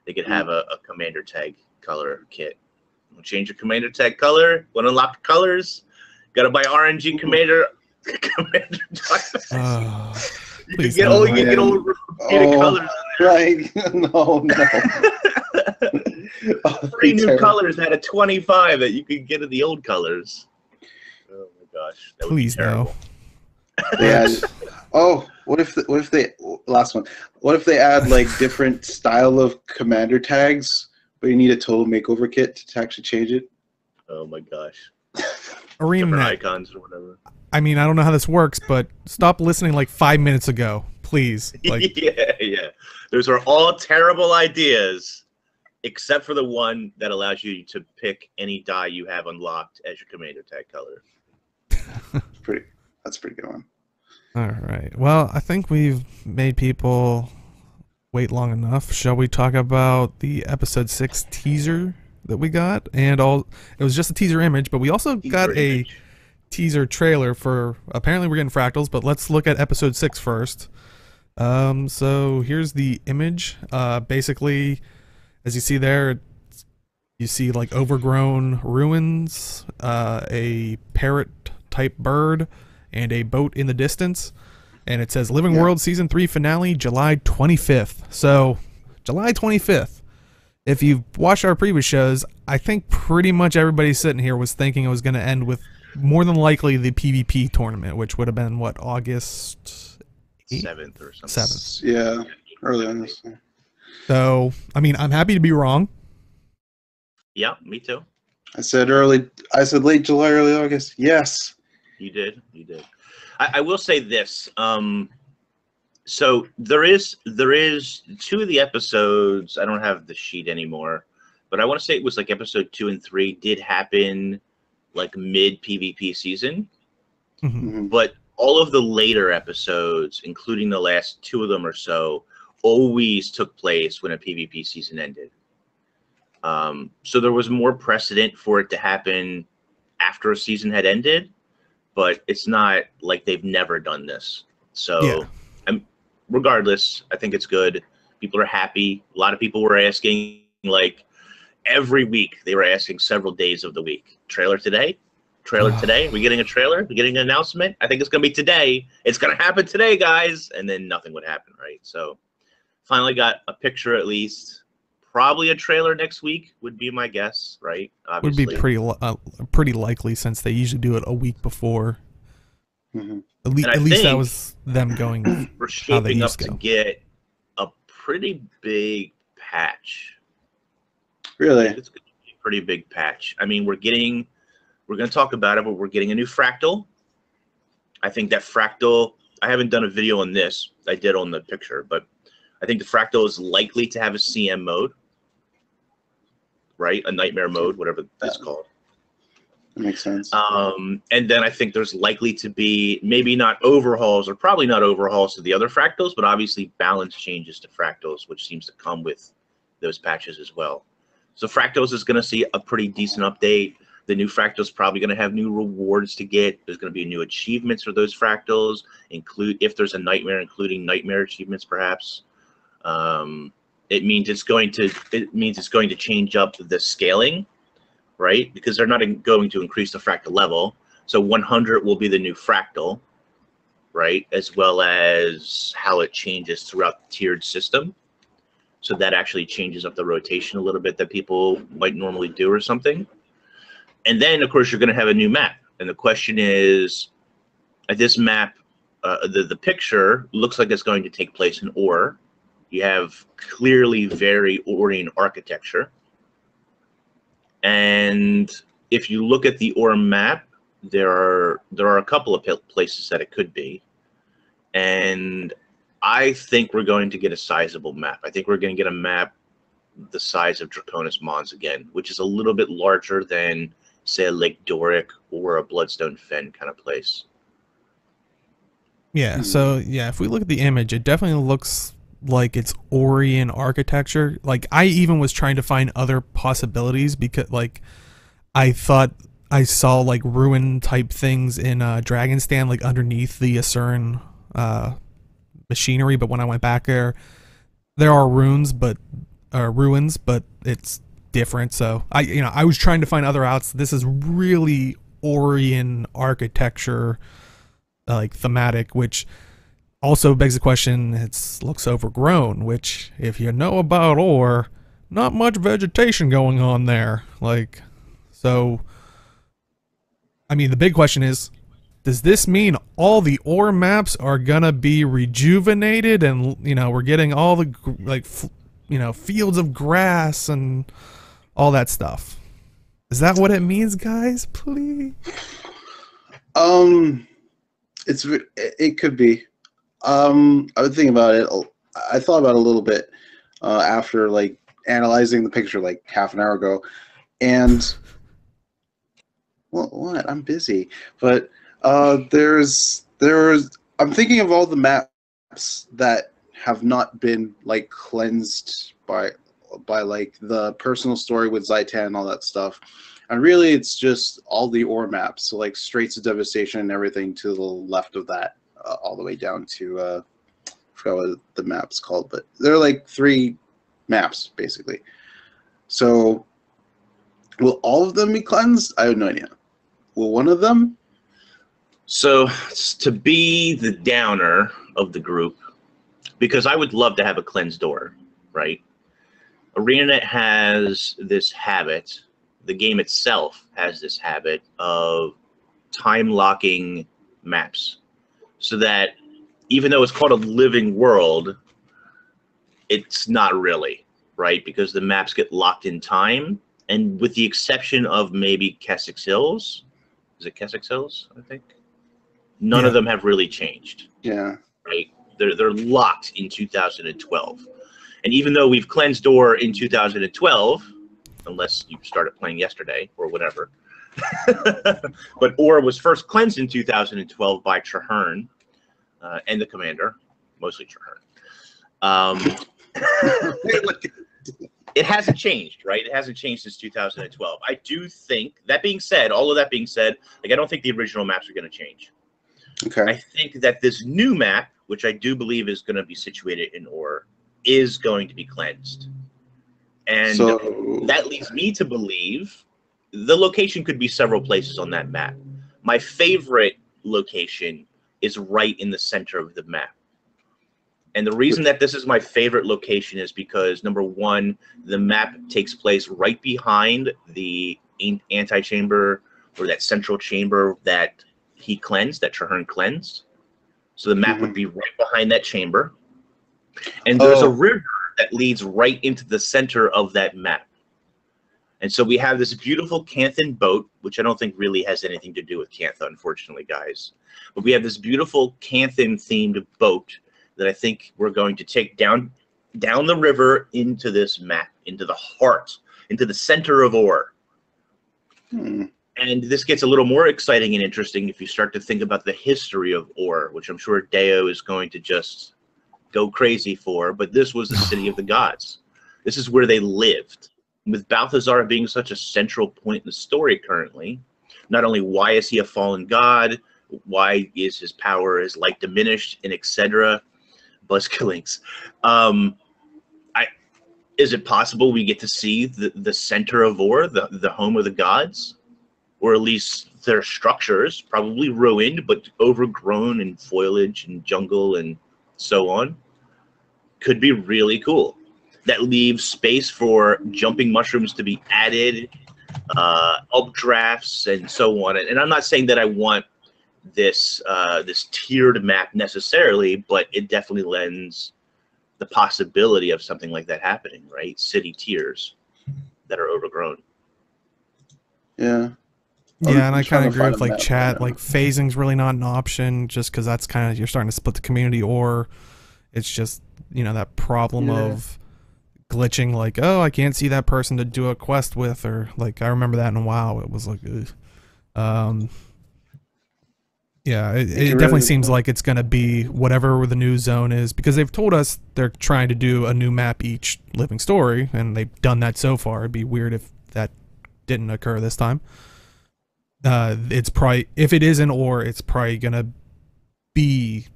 C: They could have a commander tag color kit. Change your commander tag color. Want to unlock the colors? Got to buy RNG commander tag. You can get all repeated colors.
B: Right? No.
C: 3 new colors out of 25 that you could get in the old colors. Oh my gosh! That would be terrible.
B: Yeah. Oh, what if they last one? What if they add like different style of commander tags, but you need a total makeover kit to actually change it?
C: Oh my gosh!
A: Arena
C: icons or whatever.
A: I mean, I don't know how this works, but stop listening like 5 minutes ago, please. Like,
C: yeah. Those are all terrible ideas, except for the one that allows you to pick any dye you have unlocked as your commander tag color.
B: That's a pretty good one.
A: All right. Well, I think we've made people wait long enough. Shall we talk about the episode 6 teaser that we got? And it was just a teaser image, but we also got a teaser trailer for, apparently we're getting Fractals, but let's look at episode 6 first. So here's the image. Basically, as you see there, you see like overgrown ruins, a parrot type bird, and a boat in the distance. And it says Living
B: Yeah.
A: World Season 3 finale, July 25th. So, July 25th. If you've watched our previous shows, I think pretty much everybody sitting here was thinking it was going to end with more than likely the PvP tournament, which would have been, what, August
C: 7th or something.
A: 7th.
B: Yeah, early on this.
A: So, I mean, I'm happy to be wrong.
C: Yeah, me too.
B: I said late July, early August. Yes.
C: You did. I will say this. So there is 2 of the episodes. I don't have the sheet anymore, but I want to say it was like episode 2 and 3 did happen like mid PvP season.
A: Mhm.
C: But all of the later episodes, including the last 2 of them or so, always took place when a PvP season ended. So there was more precedent for it to happen after a season had ended, but it's not like they've never done this. So, regardless, I think it's good. People are happy. A lot of people were asking, like, every week. They were asking several days of the week. Trailer today? Trailer today? We getting a trailer? We getting an announcement? I think it's going to be today. It's going to happen today, guys. And then nothing would happen, right? So, finally got a picture at least. Probably a trailer next week would be my guess, right? Obviously.
A: Would be pretty likely since they usually do it a week before.
B: Mm-hmm.
A: At least that was them going.
C: We're
A: how they
C: shaping up
A: used
C: to
A: to.
C: get a pretty big patch.
B: Really?
C: It's going to be a pretty big patch. I mean, we're going to talk about it, but we're getting a new Fractal. I think that Fractal, I haven't done a video on this. I did on the picture, but I think the Fractal is likely to have a CM mode, right? A nightmare mode, whatever it's called.
B: That makes sense.
C: And then I think there's likely to be maybe not overhauls, or probably not overhauls to the other Fractals, but obviously balance changes to Fractals, which seems to come with those patches as well. So Fractals is going to see a pretty decent update. The new Fractals probably going to have new rewards to get. There's going to be new achievements for those Fractals, if there's a nightmare, including nightmare achievements, perhaps. It means it's going to change up the scaling, right? Because they're not going to increase the fractal level. So 100 will be the new fractal, right? As well as how it changes throughout the tiered system. So that actually changes up the rotation a little bit that people might normally do or something. And then, of course, you're going to have a new map. And the question is, this map, the picture looks like it's going to take place in Ore. You have clearly very Orion architecture. And if you look at the Ore map, there are a couple of places that it could be. And I think we're going to get a sizable map. I think we're going to get a map the size of Draconis Mons again, which is a little bit larger than, say, a Lake Doric or a Bloodstone Fen kind of place.
A: Yeah, so yeah, if we look at the image, it definitely looks like it's Orion architecture. Like, I even was trying to find other possibilities because, like, I thought I saw like ruin type things in Dragonstand, like underneath the Asuran machinery. But when I went back there are ruins, but it's different. So I was trying to find other outs. This is really Orion architecture, like thematic, which also begs the question, it looks overgrown, which, if you know about Ore, not much vegetation going on there. Like, so, I mean, the big question is, does this mean all the Ore maps are gonna be rejuvenated and, we're getting all the, like, fields of grass and all that stuff? Is that what it means, guys? Please?
B: It could be. I would think about it. I thought about it a little bit after like analyzing the picture like half an hour ago, and well, what? I'm busy, but I'm thinking of all the maps that have not been like cleansed by like the personal story with Zaitan and all that stuff. And really, it's just all the Ore maps, so like Straits of Devastation and everything to the left of that, all the way down to I forgot what the map's called, but they're like 3 maps basically. So, will all of them be cleansed? I have no idea. Will one of them?
C: So to be the downer of the group, because I would love to have a cleansed door, right? ArenaNet has this habit, the game itself has this habit of time locking maps, so that even though it's called a living world, it's not really, right? Because the maps get locked in time, and with the exception of maybe Kessex Hills, is it Kessex Hills, I think? None of them have really changed.
B: Yeah.
C: Right? They're locked in 2012. And even though we've cleansed door in 2012, unless you started playing yesterday or whatever, but Ore was first cleansed in 2012 by Traherne and the commander, mostly Traherne. It hasn't changed, right? It hasn't changed since 2012. I do think, that being said, all of that being said, like, I don't think the original maps are going to change.
B: Okay.
C: I think that this new map, which I do believe is going to be situated in Ore, is going to be cleansed. And
B: So
C: that leads me to believe the location could be several places on that map. My favorite location is right in the center of the map. And the reason that this is my favorite location is because, number one, the map takes place right behind the antechamber, or that central chamber that he cleansed, that Traherne cleansed. So the map would be right behind that chamber. And there's a river that leads right into the center of that map. And so we have this beautiful Canthan boat, which I don't think really has anything to do with Cantha, unfortunately, guys. But we have this beautiful Canthan-themed boat that I think we're going to take down the river into this map, into the heart, into the center of Ore. And this gets a little more exciting and interesting if you start to think about the history of Ore, which I'm sure Deo is going to just go crazy for. But this was the city of the gods. This is where they lived. With Balthazar being such a central point in the story currently, not only why is he a fallen god, why is his power, his light diminished, and etc. Buzzkillings. Is it possible we get to see the center of Ore, the home of the gods? Or at least their structures, probably ruined, but overgrown in foliage and jungle and so on. Could be really cool. That leaves space for jumping mushrooms to be added, updrafts, and so on. And I'm not saying that I want this this tiered map necessarily, but it definitely lends the possibility of something like that happening, right? City tiers that are overgrown.
B: Yeah.
A: Yeah, and I kind of agree with like chat. Like phasing's really not an option, just because that's kind of, you're starting to split the community, or it's just, you know, that problem of glitching. Like, oh, I can't see that person to do a quest with, or like I remember that in WoW. It was like, yeah, it definitely seems like it's gonna be whatever the new zone is, because they've told us they're trying to do a new map each living story, and they've done that so far. It'd be weird if that didn't occur this time. It's probably, if it is in Ore, it's probably gonna be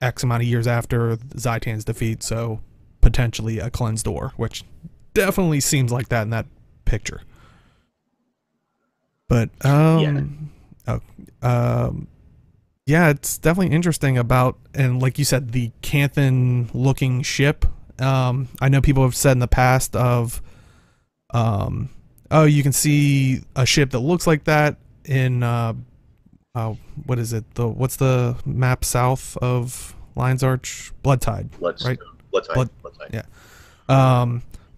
A: X amount of years after Zaitan's defeat, so potentially a cleansed Ore, which definitely seems like that in that picture. But yeah, it's definitely interesting about, and like you said, the Canthan looking ship. I know people have said in the past of oh, you can see a ship that looks like that in what is it? What's the map south of Lion's Arch? Bloodtide, right?
C: Bloodtide.
A: Yeah.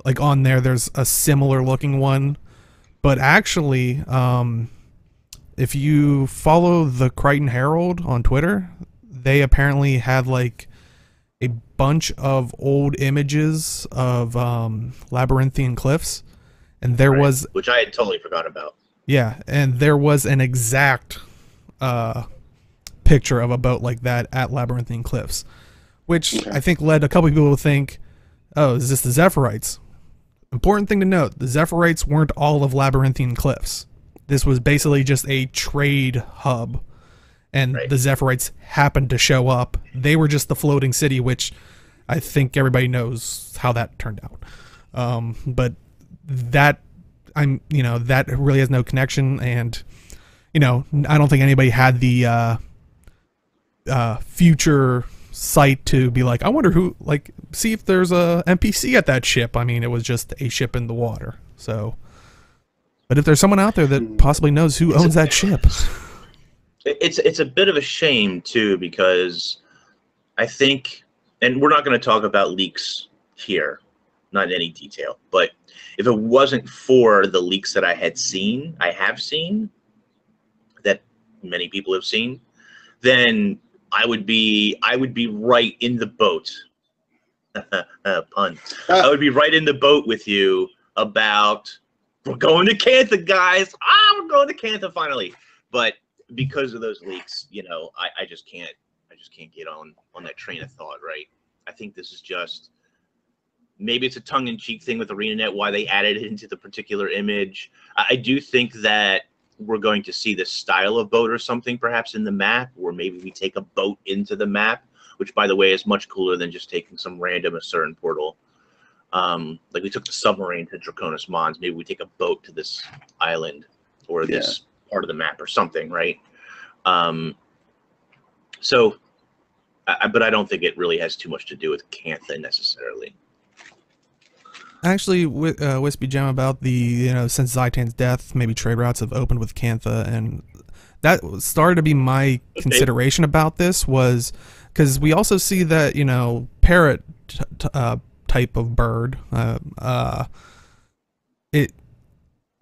A: Like on there's a similar looking one, but actually, if you follow the Crichton Herald on Twitter, they apparently had like a bunch of old images of Labyrinthian Cliffs. And there was,
C: which I had totally forgot about.
A: Yeah, and there was an exact picture of a boat like that at Labyrinthian Cliffs, which I think led a couple of people to think, oh, is this the Zephyrites? Important thing to note, the Zephyrites weren't all of Labyrinthian Cliffs. This was basically just a trade hub, and the Zephyrites happened to show up. They were just the floating city, which I think everybody knows how that turned out. But that, that really has no connection, and you know, I don't think anybody had the future sight to be like, I wonder who, like, see if there's a NPC at that ship. I mean, it was just a ship in the water. So, but if there's someone out there that possibly knows who owns that ship,
C: it's a bit of a shame too, because I think, and we're not going to talk about leaks here, not in any detail, but if it wasn't for the leaks that I have seen, that many people have seen, then I would be right in the boat. Pun. I would be right in the boat with you about, we're going to Cantha, guys. We're going to Cantha finally. But because of those leaks, you know, I just can't get on that train of thought, right? I think this is just, maybe it's a tongue-in-cheek thing with ArenaNet, why they added it into the particular image. I do think that we're going to see this style of boat or something perhaps in the map, or maybe we take a boat into the map, which, by the way, is much cooler than just taking some random certain portal. Like we took the submarine to Draconis Mons, maybe we take a boat to this island or this part of the map or something, right? But I don't think it really has too much to do with Cantha necessarily.
A: actually, Wispy Gem, about the, you know, since Zaitan's death, maybe trade routes have opened with Cantha, and that started to be my consideration about this, was because we also see that, you know, parrot type of bird, it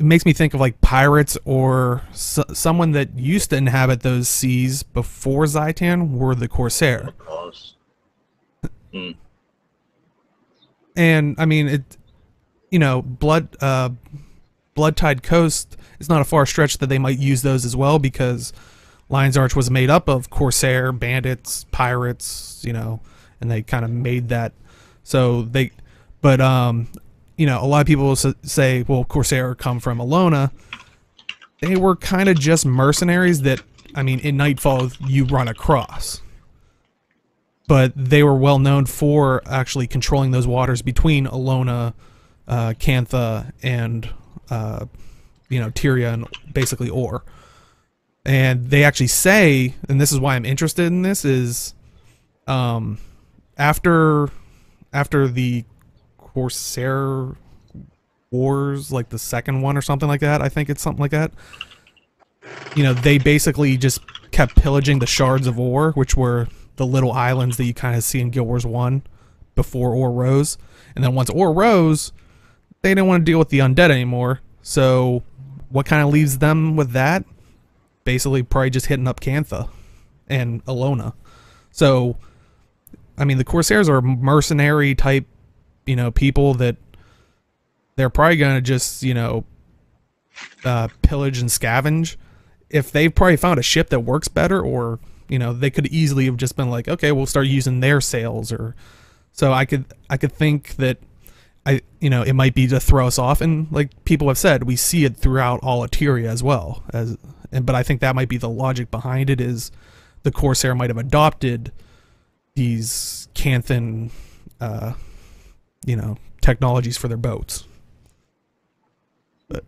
A: makes me think of like pirates or someone that used to inhabit those seas before Zaitan were the Corsair. And I mean, it, you know, Blood Tide Coast is not a far stretch that they might use those as well, because Lion's Arch was made up of Corsair, bandits, pirates, you know, and they kind of made that. So they, but you know, a lot of people will say, well, Corsair come from Alona. They were kind of just mercenaries that, I mean, in Nightfall you run across. But they were well known for actually controlling those waters between Alona, Cantha, and you know, Tyria, and basically Or. And they actually say, and this is why I'm interested in this, is after the Corsair Wars, like the second one or something like that, I think it's something like that, you know, they basically just kept pillaging the shards of Or, which were the little islands that you kind of see in Guild Wars 1 before Or rose. And then once Or rose, they didn't want to deal with the undead anymore. So what kind of leaves them with that? Basically probably just hitting up Cantha and Alona. So, I mean, the Corsairs are mercenary type, you know, people that they're probably going to just, you know, pillage and scavenge. If they've probably found a ship that works better, or, you know, they could easily have just been like, okay, we'll start using their sails, or so I could think that you know, it might be to throw us off, and like people have said, we see it throughout all of Tyria as well, but I think that might be the logic behind it, is the Corsair might have adopted these Canthan you know, technologies for their boats. But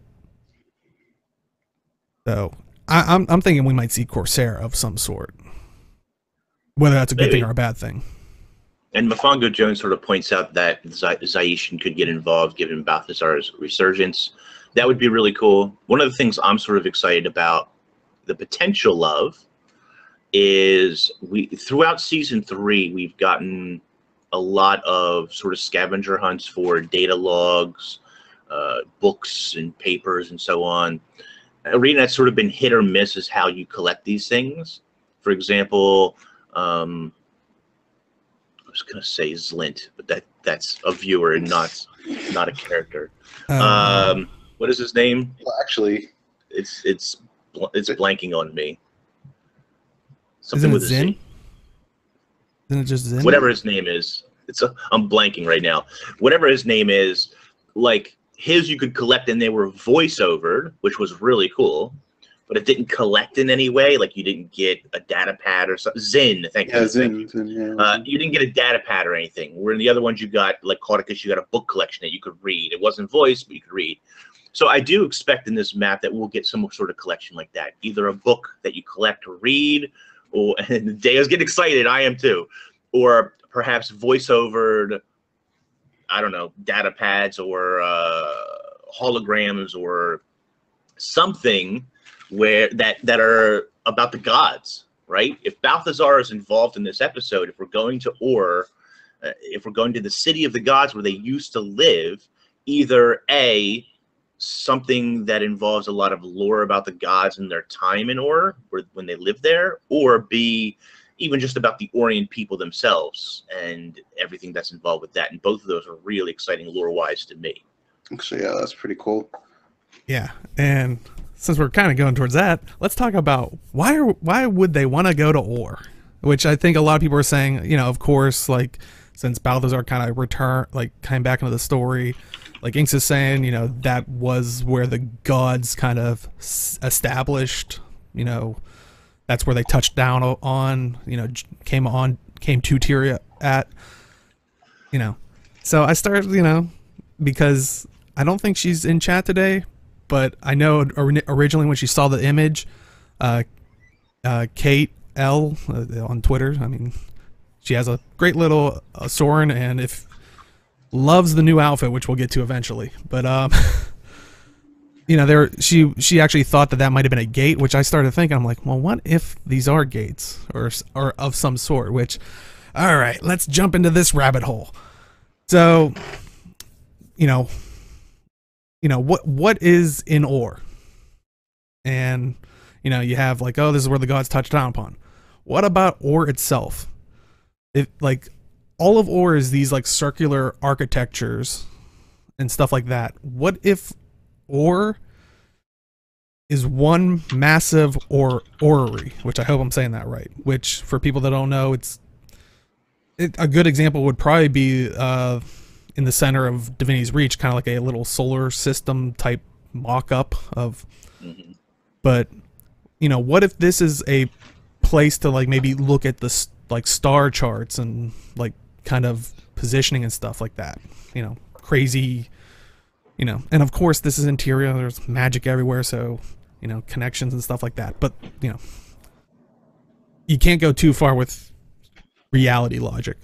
A: so I'm thinking we might see Corsair of some sort, whether that's a good thing or a bad thing.
C: And Mafongo Jones sort of points out that Zaishan could get involved given Balthazar's resurgence. That would be really cool. One of the things I'm sort of excited about the potential of is throughout season 3, we've gotten a lot of sort of scavenger hunts for data logs, books and papers and so on. ArenaNet's sort of been hit or miss as how you collect these things. For example, I was gonna say Zlint, but that's a viewer and not a character. What is his name?
B: Well, actually,
C: it's blanking on me. Something
A: isn't it
C: with
A: Zin?
C: a Z.
A: Isn't it just Zin?
C: Whatever his name is. I'm blanking right now. Whatever his name is, like his you could collect and they were voice-overed, which was really cool. But it didn't collect in any way, like you didn't get a data pad or something. Zin, thank you.
B: Yeah, Zin. Yeah.
C: You didn't get a data pad or anything. Where in the other ones you got, like Cauticus, you got a book collection that you could read. It wasn't voice, but you could read. So I do expect in this map that we'll get some sort of collection like that, either a book that you collect or read, or and Deo's getting excited, I am too, or perhaps voiceovered, I don't know, data pads or holograms or something where that are about the gods, right? If Balthazar is involved in this episode, if we're going to if we're going to the city of the gods where they used to live, either A, something that involves a lot of lore about the gods and their time in Ur, when they lived there, or B, even just about the Orient people themselves and everything that's involved with that. And both of those are really exciting lore-wise to me.
B: Actually, yeah, that's pretty cool.
A: Yeah, and since we're kind of going towards that, let's talk about why would they want to go to Ur? Which I think a lot of people are saying, you know, of course, like, since Balthazar kind of came back into the story, like Inks is saying, you know, that was where the gods kind of established, you know, that's where they touched down on, you know, came to Tyria at, you know. So I started, you know, because I don't think she's in chat today, but I know originally when she saw the image, Kate L on Twitter, I mean, she has a great little Soren, and loves the new outfit, which we'll get to eventually. But you know, she actually thought that might have been a gate, which I started thinking, I'm like, well, what if these are gates or of some sort? Which, all right, let's jump into this rabbit hole. So, you know what is in Ur? And you know, you have like, oh, this is where the gods touched down upon. What about Ur itself? If like all of Ur is these like circular architectures and stuff like that. What if Ur is one massive orrery, which I hope I'm saying that right, which for people that don't know, a good example would probably be in the center of Divinity's Reach, kind of like a little solar system type mock-up of, but you know, what if this is a place to like maybe look at the like star charts and like kind of positioning and stuff like that, you know, crazy, you know, and of course this is interior, there's magic everywhere, so you know, connections and stuff like that, but you know, you can't go too far with reality logic.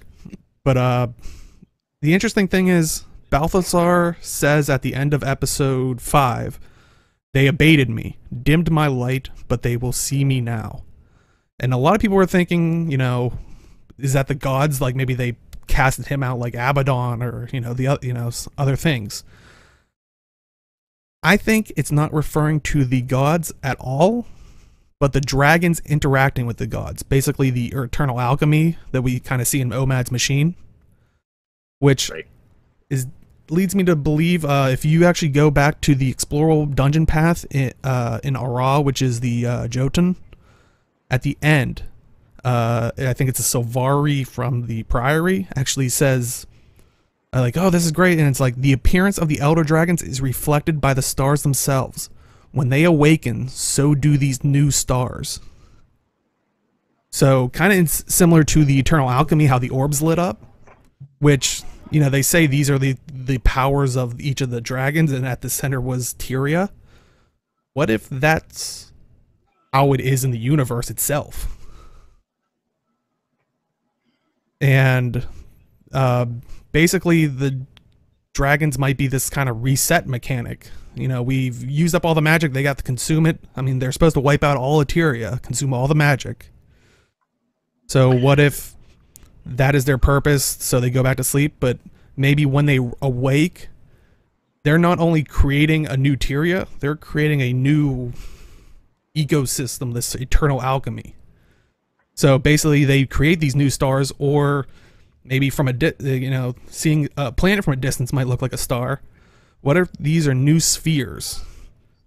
A: But the interesting thing is Balthazar says at the end of episode 5, they abated me, dimmed my light, but they will see me now. And a lot of people were thinking, you know, is that the gods, like maybe they casted him out like Abaddon or, you know, other things. I think it's not referring to the gods at all, but the dragons interacting with the gods. Basically the eternal alchemy that we kind of see in Omad's machine, which leads me to believe if you actually go back to the explorable dungeon path in Ara, which is the Jotun, at the end, I think it's a Silvari from the Priory, actually says, like, oh, this is great, and it's like, the appearance of the Elder Dragons is reflected by the stars themselves. When they awaken, so do these new stars. So, kind of similar to the Eternal Alchemy, how the orbs lit up, which, you know, they say these are the powers of each of the dragons, and at the center was Tyria. What if that's how it is in the universe itself? And basically the dragons might be this kind of reset mechanic. You know, we've used up all the magic, they got to consume it. I mean, they're supposed to wipe out all Eteria, consume all the magic. So what if that is their purpose, so they go back to sleep, but maybe when they awake, they're not only creating a new Tyria, they're creating a new ecosystem, this eternal alchemy. So basically they create these new stars, or maybe from seeing a planet from a distance might look like a star. What if these are new spheres,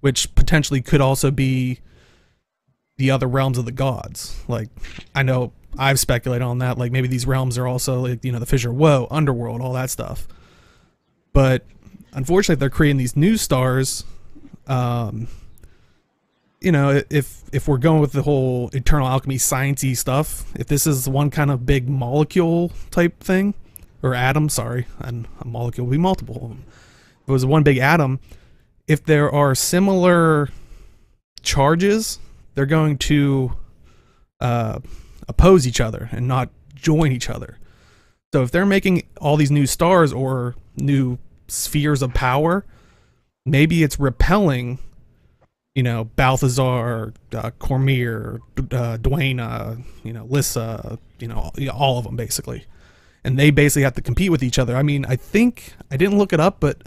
A: which potentially could also be the other realms of the gods? Like, I know I've speculated on that, like maybe these realms are also like, you know, the Fissure Woe, Underworld, all that stuff. But unfortunately, they're creating these new stars. You know, if we're going with the whole eternal alchemy sciencey stuff, if this is one kind of big molecule type thing, or atom, sorry, and a molecule would be multiple of them. If it was one big atom, if there are similar charges, they're going to oppose each other and not join each other. So if they're making all these new stars or new spheres of power, maybe it's repelling, Balthazar, Cormier, Dwayne, Lissa, all of them basically. And they basically have to compete with each other. I mean, I think, I didn't look it up, but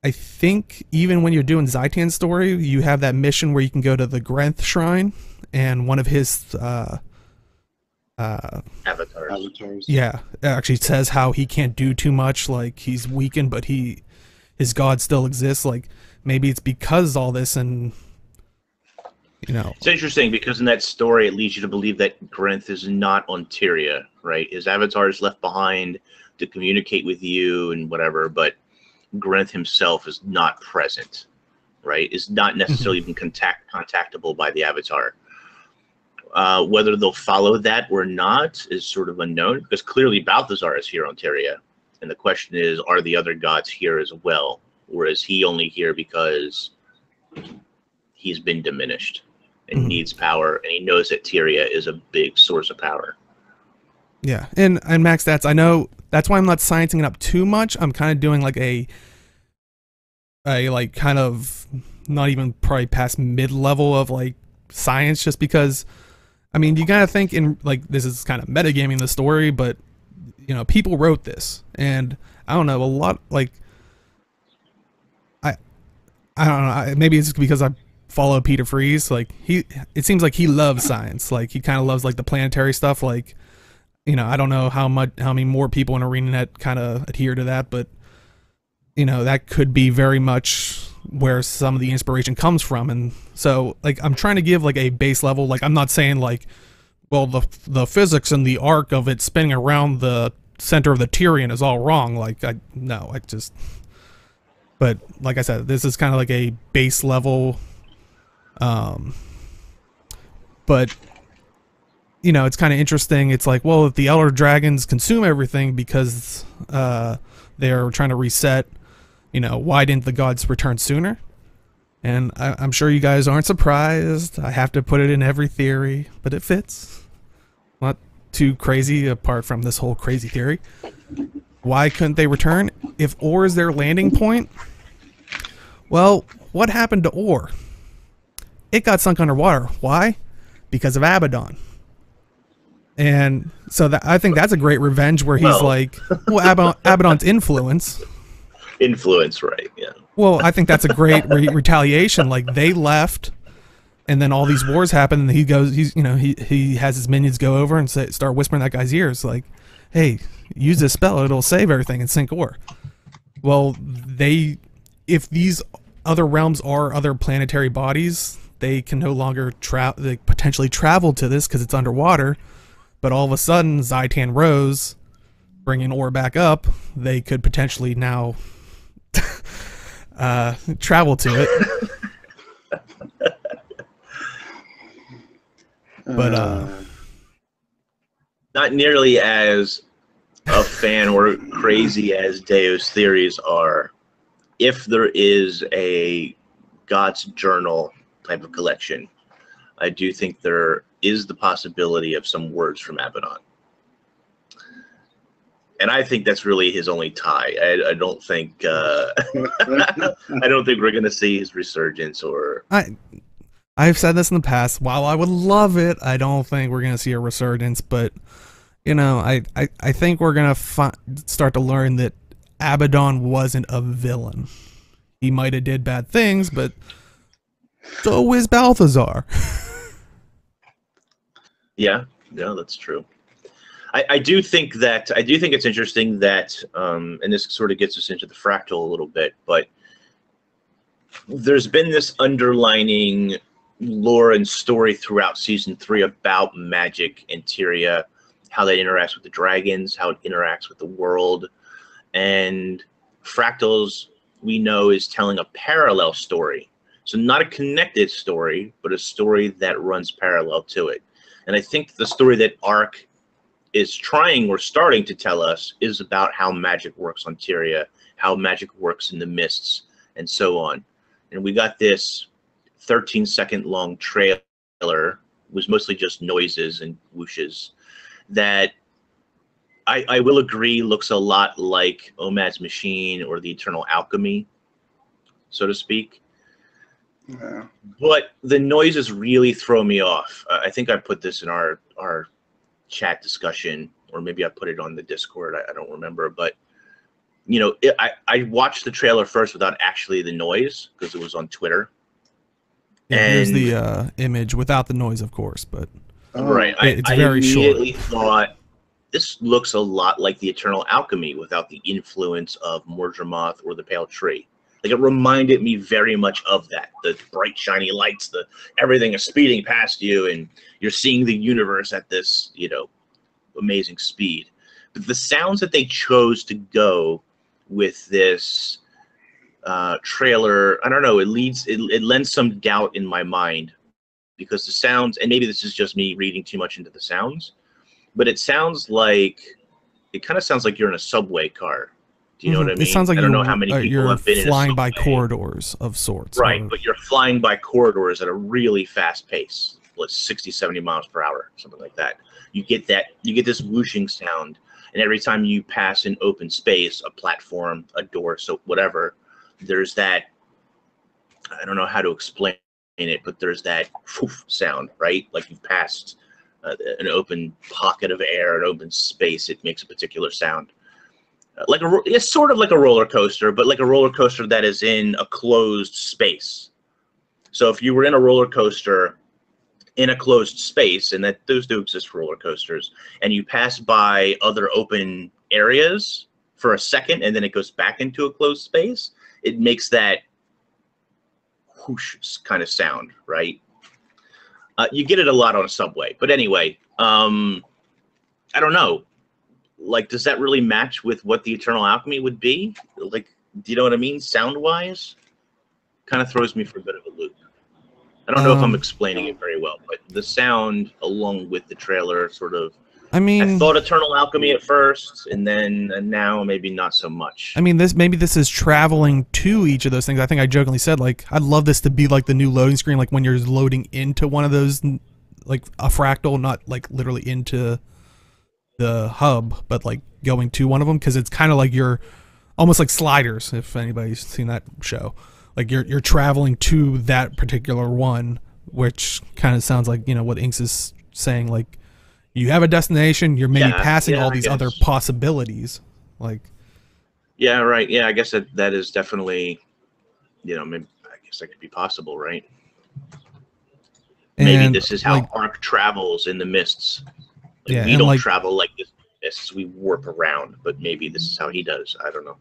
A: I think even when you're doing Zaitan's story, you have that mission where you can go to the Grenth Shrine, and one of his
C: Avatars.
A: Yeah, it actually says how he can't do too much, like he's weakened, but his god still exists. Like maybe it's because all this, and
C: it's interesting because in that story it leads you to believe that Grenth is not on Tyria, right? His avatar is left behind to communicate with you and whatever, but Grenth himself is not present, right? Is not necessarily even contactable by the avatar. Whether they'll follow that or not is sort of unknown, because clearly Balthazar is here on Tyria, and the question is, are the other gods here as well, or is he only here because he's been diminished and needs power, and he knows that Tyria is a big source of power?
A: Yeah, and Max, I know that's why I'm not sciencing it up too much. I'm kind of doing like a like kind of not even probably past mid-level of like science, just because. I mean, you gotta think in like, this is kind of metagaming the story, but people wrote this, and I don't know, a lot, like I don't know, maybe it's because I follow Peter Freeze. Like it seems like he loves science. Like he kind of loves like the planetary stuff. Like I don't know how many more people in ArenaNet kind of adhere to that, but that could be very much where some of the inspiration comes from. And so like I'm trying to give like a base level. Like I'm not saying like, well, the physics and the arc of it spinning around the center of the Tyrian is all wrong. Like but like I said, this is kind of like a base level. But it's kind of interesting. It's like, well, if the Elder Dragons consume everything because they're trying to reset, why didn't the gods return sooner? And I'm sure you guys aren't surprised. I have to put it in every theory, but it fits. Not too crazy apart from this whole crazy theory. Why couldn't they return? If Ore is their landing point, well, what happened to Ore? It got sunk underwater. Why? Because of Abaddon. And so I think that's a great revenge where he's like, well, Abaddon's influence.
C: Influence, right? Yeah.
A: Well, I think that's a great retaliation. Like they left, and then all these wars happen, and he goes, he has his minions go over and start whispering in that guy's ears, like, "Hey, use this spell; it'll save everything and sink Ore." Well, if these other realms are other planetary bodies, they can no longer they potentially travel to this because it's underwater. But all of a sudden, Zaitan rose, bringing Ore back up. They could potentially now travel to it. But
C: not nearly as a fan or crazy as Deo's theories are. If there is a God's Journal type of collection, I do think there is the possibility of some words from Abaddon. And I think that's really his only tie. I don't think I don't think we're gonna see his resurgence. Or
A: I've said this in the past. While I would love it, I don't think we're gonna see a resurgence. But I think we're gonna start to learn that Abaddon wasn't a villain. He might have did bad things, but so is Balthazar.
C: Yeah, that's true. I do think it's interesting that, and this sort of gets us into the Fractal a little bit, but there's been this underlining lore and story throughout season 3 about magic and Tyria, how that interacts with the dragons, how it interacts with the world, and Fractals, we know, is telling a parallel story. So not a connected story, but a story that runs parallel to it. And I think the story that Arc is trying or starting to tell us is about how magic works on Tyria, how magic works in the mists, and so on. And we got this 13-second long trailer, was mostly just noises and whooshes, that I will agree looks a lot like Omad's Machine or the Eternal Alchemy, so to speak.
B: Yeah.
C: But the noises really throw me off. I think I put this in our chat discussion, or maybe I put it on the Discord. I don't remember. But, you know, I watched the trailer first without actually the noise because it was on Twitter.
A: Yeah, here's the image without the noise, of course, but
C: right.
A: it's
C: I
A: very
C: immediately
A: short.
C: thought this looks a lot like the Eternal Alchemy without the influence of Mordramoth or the Pale Tree. Like, it reminded me very much of that. The bright, shiny lights, everything is speeding past you, and you're seeing the universe at this, you know, amazing speed. But the sounds that they chose to go with this trailer, I don't know, it lends some doubt in my mind, because the sounds, and maybe this is just me reading too much into the sounds, but it kind of sounds like you're in a subway car. Do you know what I mean?
A: It sounds like
C: I don't know how many people have been
A: flying
C: in a
A: by
C: subway.
A: corridors of sorts.
C: Right, but you're flying by corridors at a really fast pace, like 60, 70 miles per hour, something like that. You get this whooshing sound, and every time you pass an open space, a platform, a door, so whatever, there's that, I don't know how to explain it, but there's that poof sound, right? Like you've passed an open pocket of air, an open space, it makes a particular sound. It's sort of like a roller coaster, but like a roller coaster that is in a closed space. So if you were in a roller coaster in a closed space, and that those do exist for roller coasters, and you pass by other open areas for a second, and then it goes back into a closed space, it makes that whoosh kind of sound, right? You get it a lot on a subway. But anyway, I don't know. Like, does that really match with what the Eternal Alchemy would be? Like, do you know what I mean? Sound-wise? Kind of throws me for a bit of a loop. I don't know if I'm explaining it very well, but the sound, along with the trailer, sort of... I thought Eternal Alchemy at first, and now maybe not so much.
A: I mean, maybe this is traveling to each of those things. I think I jokingly said, like, I'd love this to be like the new loading screen, like when you're loading into one of those, like a fractal, not like literally into the hub, but like going to one of them, because it's kind of like you're almost like Sliders, if anybody's seen that show. Like you're traveling to that particular one, which kind of sounds like, you know, what Inks is saying, like you have a destination, you're maybe passing all these other possibilities. Like,
C: yeah, right. Yeah, I guess that is definitely, you know, maybe, I guess that could be possible, right? Maybe this is how Ark travels in the mists. Like, we don't travel like this in the mists, we warp around, but maybe this is how he does. I don't know.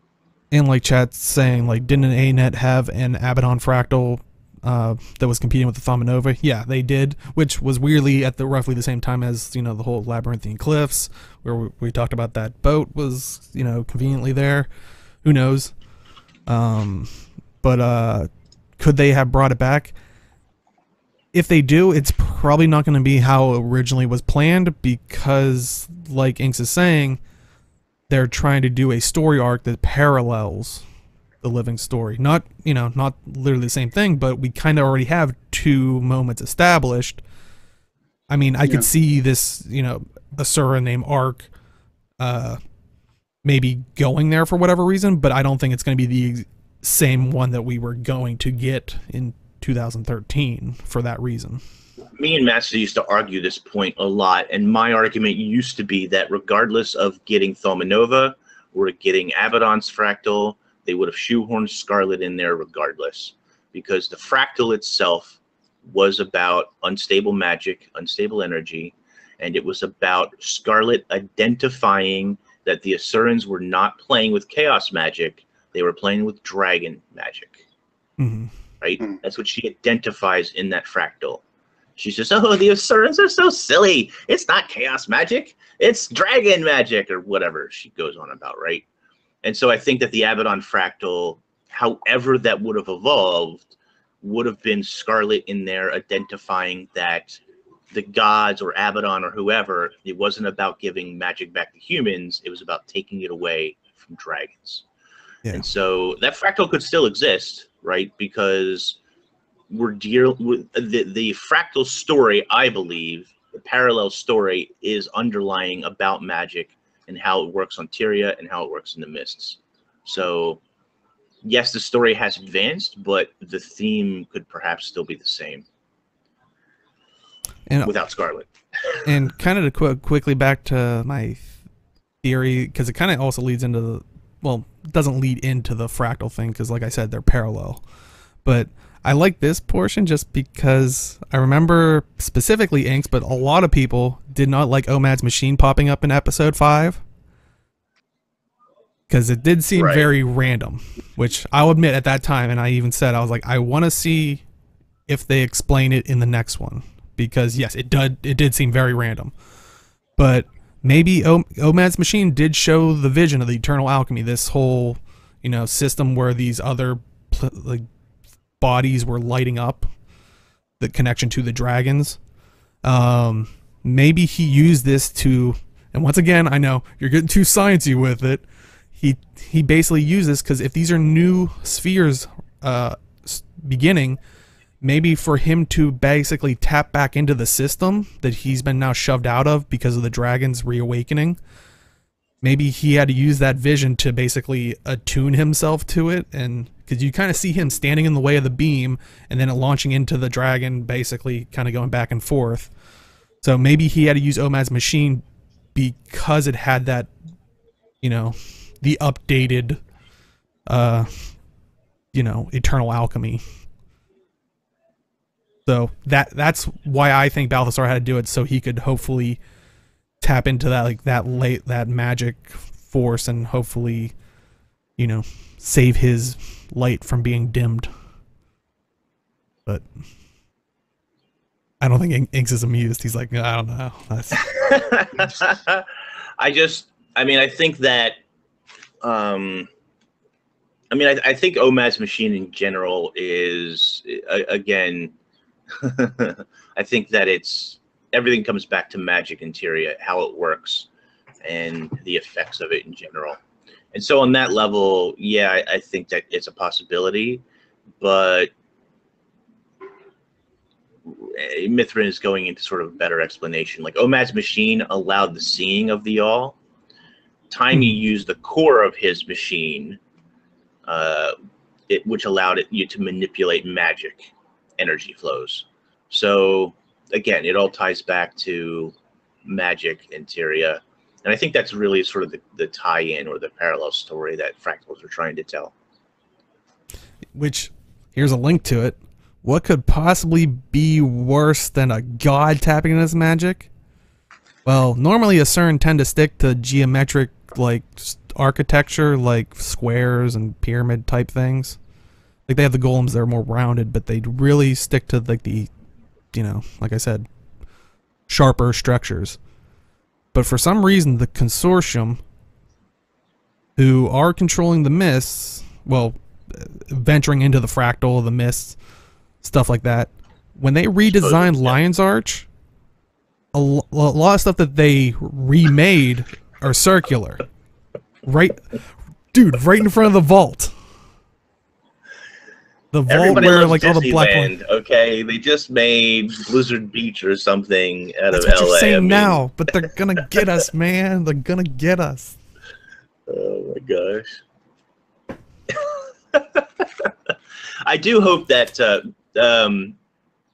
A: And like chat's saying, like, didn't ANET have an Abaddon fractal that was competing with the Thomanova? Yeah, they did, which was weirdly at roughly the same time as, you know, the whole Labyrinthine Cliffs, where we talked about that boat was, you know, conveniently there. Who knows? But could they have brought it back? If they do, it's probably not going to be how it originally was planned, because, like Inks is saying, they're trying to do a story arc that parallels the living story. Not, you know, not literally the same thing, but we kind of already have two moments established. I mean, I could see this, you know, Asura named Arc maybe going there for whatever reason, but I don't think it's going to be the same one that we were going to get in 2013 for that reason.
C: Me and Master used to argue this point a lot, and my argument used to be that regardless of getting Thomanova or getting Abaddon's fractal, they would have shoehorned Scarlet in there regardless, because the fractal itself was about unstable magic, unstable energy, and it was about Scarlet identifying that the Asurans were not playing with chaos magic, they were playing with dragon magic.
A: Mm-hmm.
C: Right? That's what she identifies in that fractal. She says, oh, the Asurans are so silly. It's not chaos magic. It's dragon magic, or whatever she goes on about, right? And so I think that the Abaddon fractal, however that would have evolved, would have been Scarlet in there identifying that the gods or Abaddon or whoever, it wasn't about giving magic back to humans. It was about taking it away from dragons.
A: Yeah.
C: And so that fractal could still exist, right? Because we're dealing with the fractal story, I believe, the parallel story is underlying about magic and how it works on Tyria and how it works in the mists. So yes, the story has advanced, but the theme could perhaps still be the same
A: And
C: without Scarlet.
A: And kind of to quickly back to my theory, because it kind of also leads into the, well, doesn't lead into the fractal thing, because like I said, they're parallel. But I like this portion just because I remember specifically Inks, but a lot of people did not like Omad's machine popping up in episode 5. Because it did seem very random, which I'll admit at that time, and I even said, I was like, I want to see if they explain it in the next one. Because yes, it did seem very random. But maybe Omad's machine did show the vision of the eternal alchemy, this whole, you know, system where these other like bodies were lighting up, the connection to the dragons. Maybe he used this to, and once again, I know you're getting too sciencey with it. He basically used this because if these are new spheres beginning, maybe for him to basically tap back into the system that he's been now shoved out of because of the dragons reawakening, maybe he had to use that vision to basically attune himself to it. And because you kind of see him standing in the way of the beam and then it launching into the dragon, basically kind of going back and forth. So maybe he had to use Omad's machine because it had that, you know, the updated you know, eternal alchemy. So that's why I think Balthasar had to do it, so he could hopefully tap into that, like that magic force, and hopefully, you know, save his light from being dimmed. But I don't think Inks is amused. He's like, I don't know.
C: I mean, I think that I think Omad's machine in general is, again, I think that everything comes back to magic in Tyria, how it works, and the effects of it in general. And so on that level, yeah, I think that it's a possibility, but Mithrin is going into sort of a better explanation. Like Omad's machine allowed the seeing of the all. Tiny used the core of his machine, which allowed you to manipulate magic energy flows. So again, it all ties back to magic in Tyria. And I think that's really sort of the tie-in or the parallel story that Fractals are trying to tell. Which,
A: here's a link to it. What could possibly be worse than a god tapping into his magic? Well, normally a CERN tend to stick to geometric, like, architecture, like squares and pyramid type things. Like, they have the golems that are more rounded, but they really stick to, like, the, you know, like I said, sharper structures. But for some reason, the consortium, who are controlling the mists, well, venturing into the fractal, the mists, stuff like that, when they redesigned Lion's Arch, a lot of stuff that they remade are circular. Right? Dude, right in front of the vault. The vault
C: everybody
A: where,
C: loves
A: like, all the black
C: Disneyland, okay? They just made Blizzard Beach or something out
A: That's
C: of
A: what
C: LA.
A: you're saying now, but they're gonna get us, man. They're gonna get us.
C: Oh my gosh. I do hope that,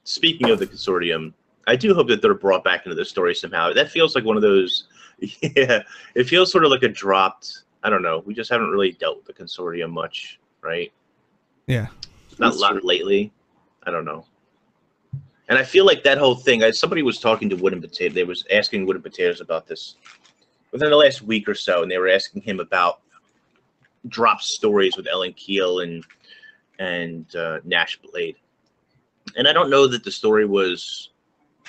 C: speaking of the consortium, I do hope that they're brought back into the story somehow. That feels like one of those, yeah, it feels sort of like a dropped, I don't know, we just haven't really dealt with the consortium much, right?
A: Yeah.
C: Not a lot lately. I don't know. And I feel like that whole thing, somebody was talking to Wood and Potato, they was asking Wood and Potatoes about this within the last week or so, and they were asking him about dropped stories with Ellen Keel and Nash Blade. And I don't know that the story was,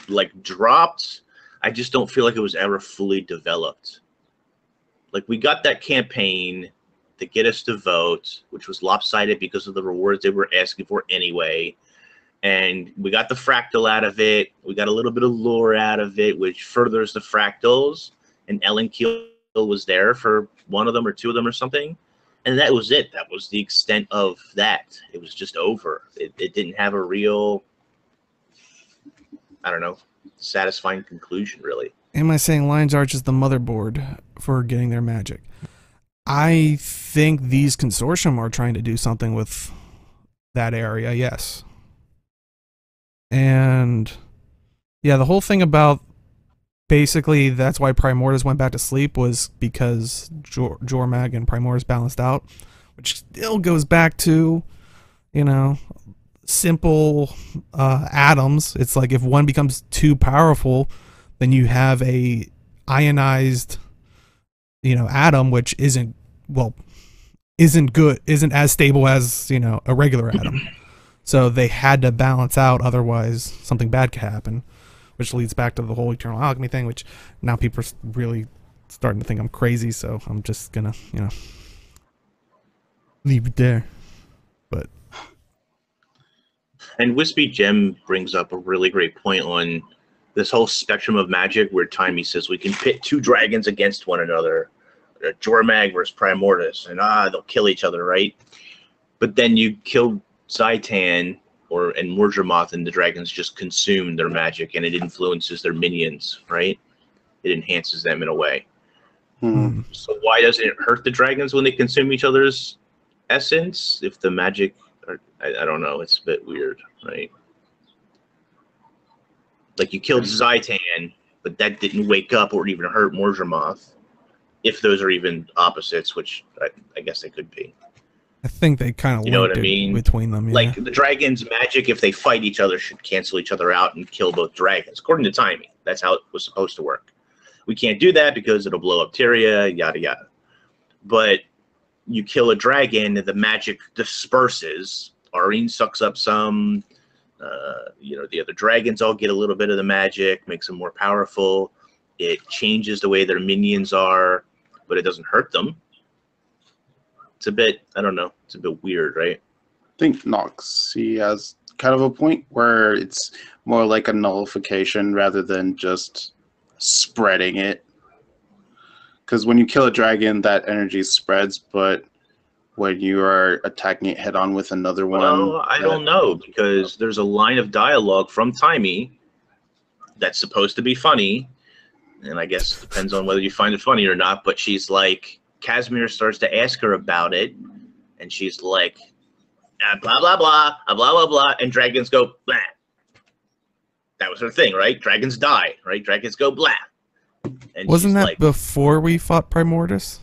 C: like, dropped. I just don't feel like it was ever fully developed. Like, we got that campaign to get us to vote, which was lopsided because of the rewards they were asking for anyway. And we got the fractal out of it. We got a little bit of lore out of it, which furthers the fractals. And Ellen Keel was there for one of them or two of them or something. And that was it. That was the extent of that. It was just over. It didn't have a real, I don't know, satisfying conclusion, really.
A: Am I saying Lion's Arch is the motherboard for getting their magic? I think these consortium are trying to do something with that area, yes. And yeah, the whole thing about basically that's why Primordius went back to sleep was because Jormag and Primordius balanced out, which still goes back to, you know, simple atoms. It's like if one becomes too powerful, then you have a ionized, you know, atom which isn't good, isn't as stable as, you know, a regular atom. So they had to balance out, otherwise something bad could happen, which leads back to the whole eternal alchemy thing, which now people are really starting to think I'm crazy, so I'm just gonna, you know, leave it there. But
C: and Wispy Gem brings up a really great point on this whole spectrum of magic where Timey says we can pit two dragons against one another, Jormag versus Primordius, and they'll kill each other, right? But then you kill Zaitan and Mordremoth, and the dragons just consume their magic, and it influences their minions, right? It enhances them in a way. So why doesn't it hurt the dragons when they consume each other's essence? If the magic, I don't know, it's a bit weird, right? Like you killed Zaitan, but that didn't wake up or even hurt Mordremoth. If those are even opposites, which I guess they could be.
A: I think they kind of,
C: you know what I mean,
A: between them. Yeah.
C: Like the dragons' magic, if they fight each other, should cancel each other out and kill both dragons, according to Timey. That's how it was supposed to work. We can't do that because it'll blow up Tyria, yada yada. But you kill a dragon, the magic disperses. Aurene sucks up some. You know, the other dragons all get a little bit of the magic, makes them more powerful. It changes the way their minions are, but it doesn't hurt them. It's a bit, I don't know, it's a bit weird, right?
B: I think Nox, he has kind of a point where it's more like a nullification rather than just spreading it. Because when you kill a dragon, that energy spreads, but when you are attacking it head on with another one...
C: Well, I don't know, because there's a line of dialogue from Timey that's supposed to be funny, and I guess it depends on whether you find it funny or not, but she's like, Casimir starts to ask her about it, and she's like, blah, blah, blah, blah, blah, blah, and dragons go, blah. That was her thing, right? Dragons die, right? Dragons go, blah. And
A: wasn't that
C: like,
A: before we fought Primordius?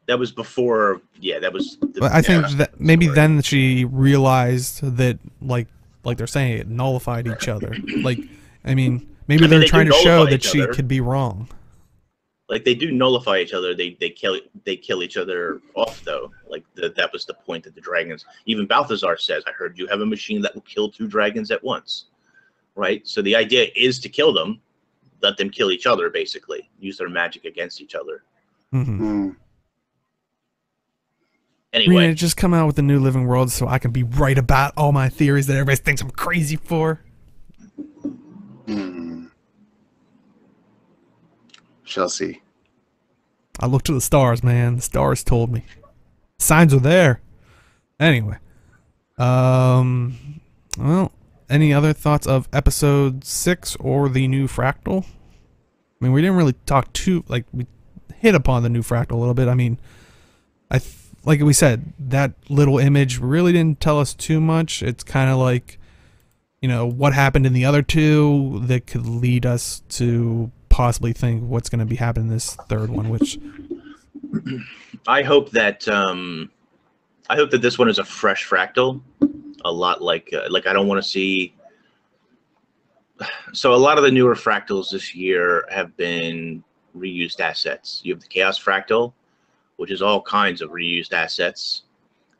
C: That was before, yeah, that was...
A: I think that maybe then she realized that, like they're saying, it nullified each other. Like, I mean, maybe they're trying to show that she could be wrong.
C: Like they do nullify each other. They kill each other off though. Like that was the point that the dragons. Even Balthazar says, "I heard you have a machine that will kill two dragons at once." Right. So the idea is to kill them, let them kill each other. Basically, use their magic against each other.
A: Mm-hmm.
C: Anyway,
A: Rena, just come out with the new Living World so I can be right about all my theories that everybody thinks I'm crazy for.
B: Shall see.
A: I looked to the stars, man. The stars told me. Signs were there. Anyway. Well, any other thoughts of episode 6 or the new Fractal? I mean, we didn't really talk we hit upon the new Fractal a little bit. I mean, like we said, that little image really didn't tell us too much. It's kind of like, you know, what happened in the other two that could lead us to possibly think what's going to be happening in this third one, which
C: I hope that this one is a fresh Fractal, a lot like I don't want to see. So a lot of the newer Fractals this year have been reused assets. You have the Chaos Fractal, which is all kinds of reused assets,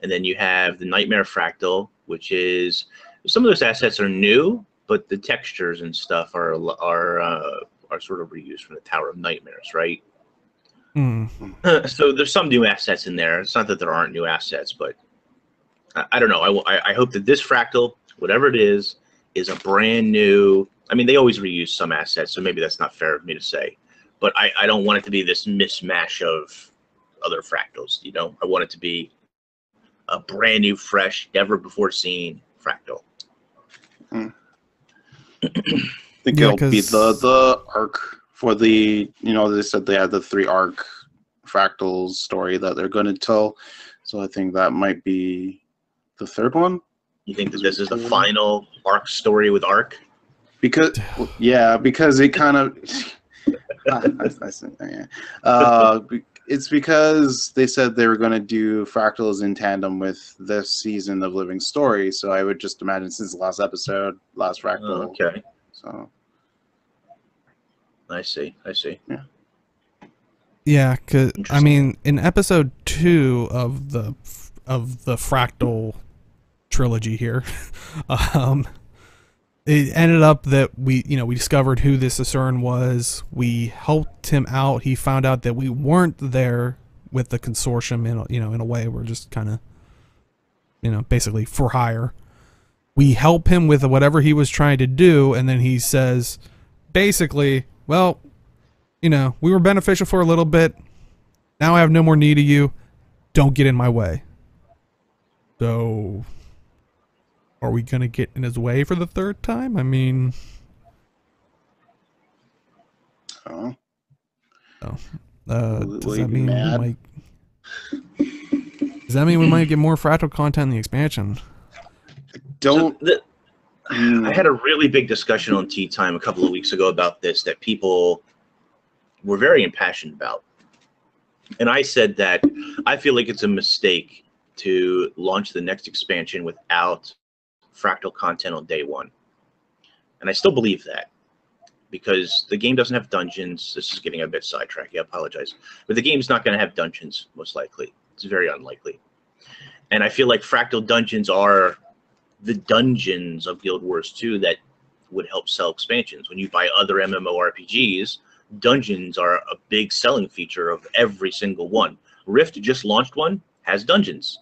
C: and then you have the Nightmare Fractal, which is some of those assets are new, but the textures and stuff are sort of reused from the Tower of Nightmares, right? So there's some new assets in there. It's not that there aren't new assets, but I don't know. I hope that this Fractal, whatever it is a brand new. I mean, they always reuse some assets, so maybe that's not fair of me to say, but I don't want it to be this mismatch other Fractals. You know, I want it to be a brand new, fresh, never before seen Fractal.
B: I think it'll be the arc for the, you know, they said they had the 3 arc Fractals story that they're going to tell. So I think that might be the 3rd one.
C: You think that this is the final arc story with Arc?
B: Because, yeah, because it kind of... it's because they said they were going to do Fractals in tandem with this season of Living Story, so I would just imagine since the last episode, last Fractal.
C: Oh, okay.
B: So
C: I see.
A: Yeah, cause I mean, in episode 2 of the Fractal trilogy here, it ended up that we discovered who this Asuran was. We helped him out. He found out that we weren't there with the consortium in a way. We're just kind of, basically for hire. We help him with whatever he was trying to do, and then he says, basically, well, we were beneficial for a little bit. Now I have no more need of you. Don't get in my way. So, are we going to get in his way for the 3rd time? I mean...
B: Oh.
A: Does that mean we might get more Fractal content in the expansion?
C: I had a really big discussion on Tea Time a couple of weeks ago about this that people were very impassioned about. And I said that I feel like it's a mistake to launch the next expansion without Fractal content on day 1. And I still believe that, because the game doesn't have dungeons. This is getting a bit sidetracked. I apologize. But the game's not going to have dungeons, most likely. It's very unlikely. And I feel like Fractal dungeons are the dungeons of Guild Wars 2 that would help sell expansions. When you buy other MMORPGs, dungeons are a big selling feature of every single one. Rift just launched one, has dungeons.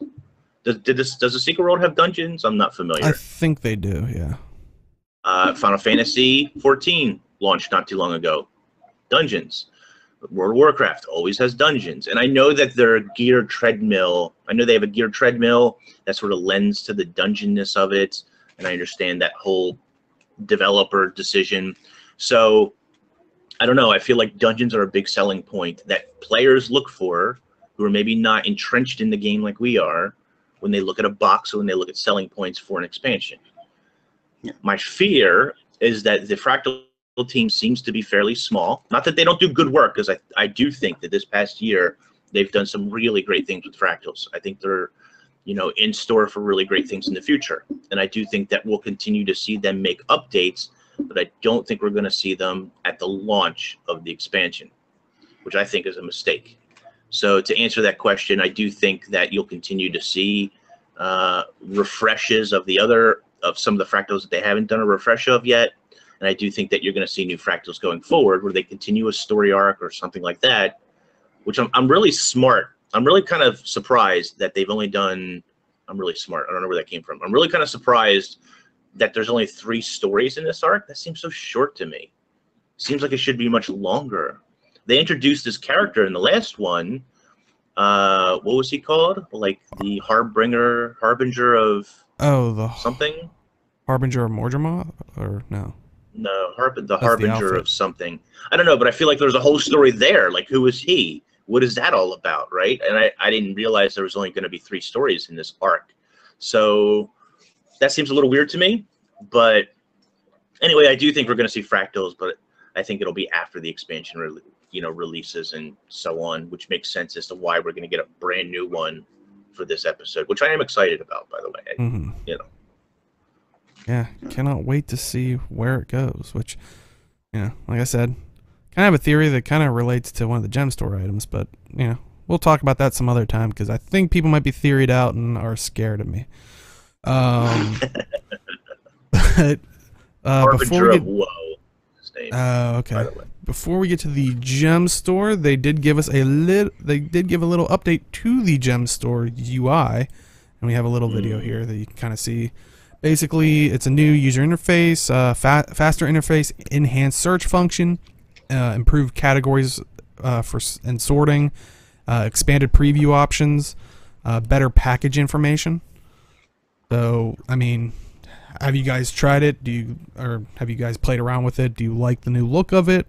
C: Does the Secret World have dungeons? I'm not familiar.
A: I think they do, yeah.
C: Final Fantasy 14 launched not too long ago. Dungeons. World of Warcraft always has dungeons. And I know that their gear treadmill, I know they have a gear treadmill that sort of lends to the dungeonness of it. And I understand that whole developer decision. So, I don't know. I feel like dungeons are a big selling point that players look for who are maybe not entrenched in the game like we are when they look at a box or when they look at selling points for an expansion. Yeah. My fear is that the Fractal team seems to be fairly small. Not that they don't do good work, because I do think that this past year they've done some really great things with Fractals. I think they're, in store for really great things in the future. And I do think that we'll continue to see them make updates, but I don't think we're going to see them at the launch of the expansion, which I think is a mistake. So to answer that question, I do think that you'll continue to see refreshes of some of the Fractals that they haven't done a refresh of yet. And I do think that you're going to see new Fractals going forward where they continue a story arc or something like that, which I'm really smart. I'm really kind of surprised that they've only done, I'm really smart. I don't know where that came from. I'm really kind of surprised that there's only 3 stories in this arc. That seems so short to me. Seems like it should be much longer. They introduced this character in the last one. What was he called? Like the Harbinger of something?
A: Harbinger of Mordrema? Or no?
C: No, the Harbinger of something. I don't know, but I feel like there's a whole story there. Like, who is he? What is that all about, right? And I didn't realize there was only going to be 3 stories in this arc. So that seems a little weird to me. But anyway, I do think we're going to see Fractals, but I think it'll be after the expansion releases and so on, which makes sense as to why we're going to get a brand new one for this episode, which I am excited about, by the way.
A: Mm-hmm. Yeah, cannot wait to see where it goes, which, like I said, kind of have a theory that kind of relates to one of the gem store items, but, we'll talk about that some other time, because I think people might be theoried out and are scared of me. But,
C: Harbinger of Woe.
A: Okay. Before we get to the gem store, they did give us give a little update to the gem store UI, and we have a little video here that you can kind of see. Basically, it's a new user interface, faster interface, enhanced search function, improved categories and sorting, expanded preview options, better package information. So, I mean, have you guys tried it? Or have you guys played around with it? Do you like the new look of it?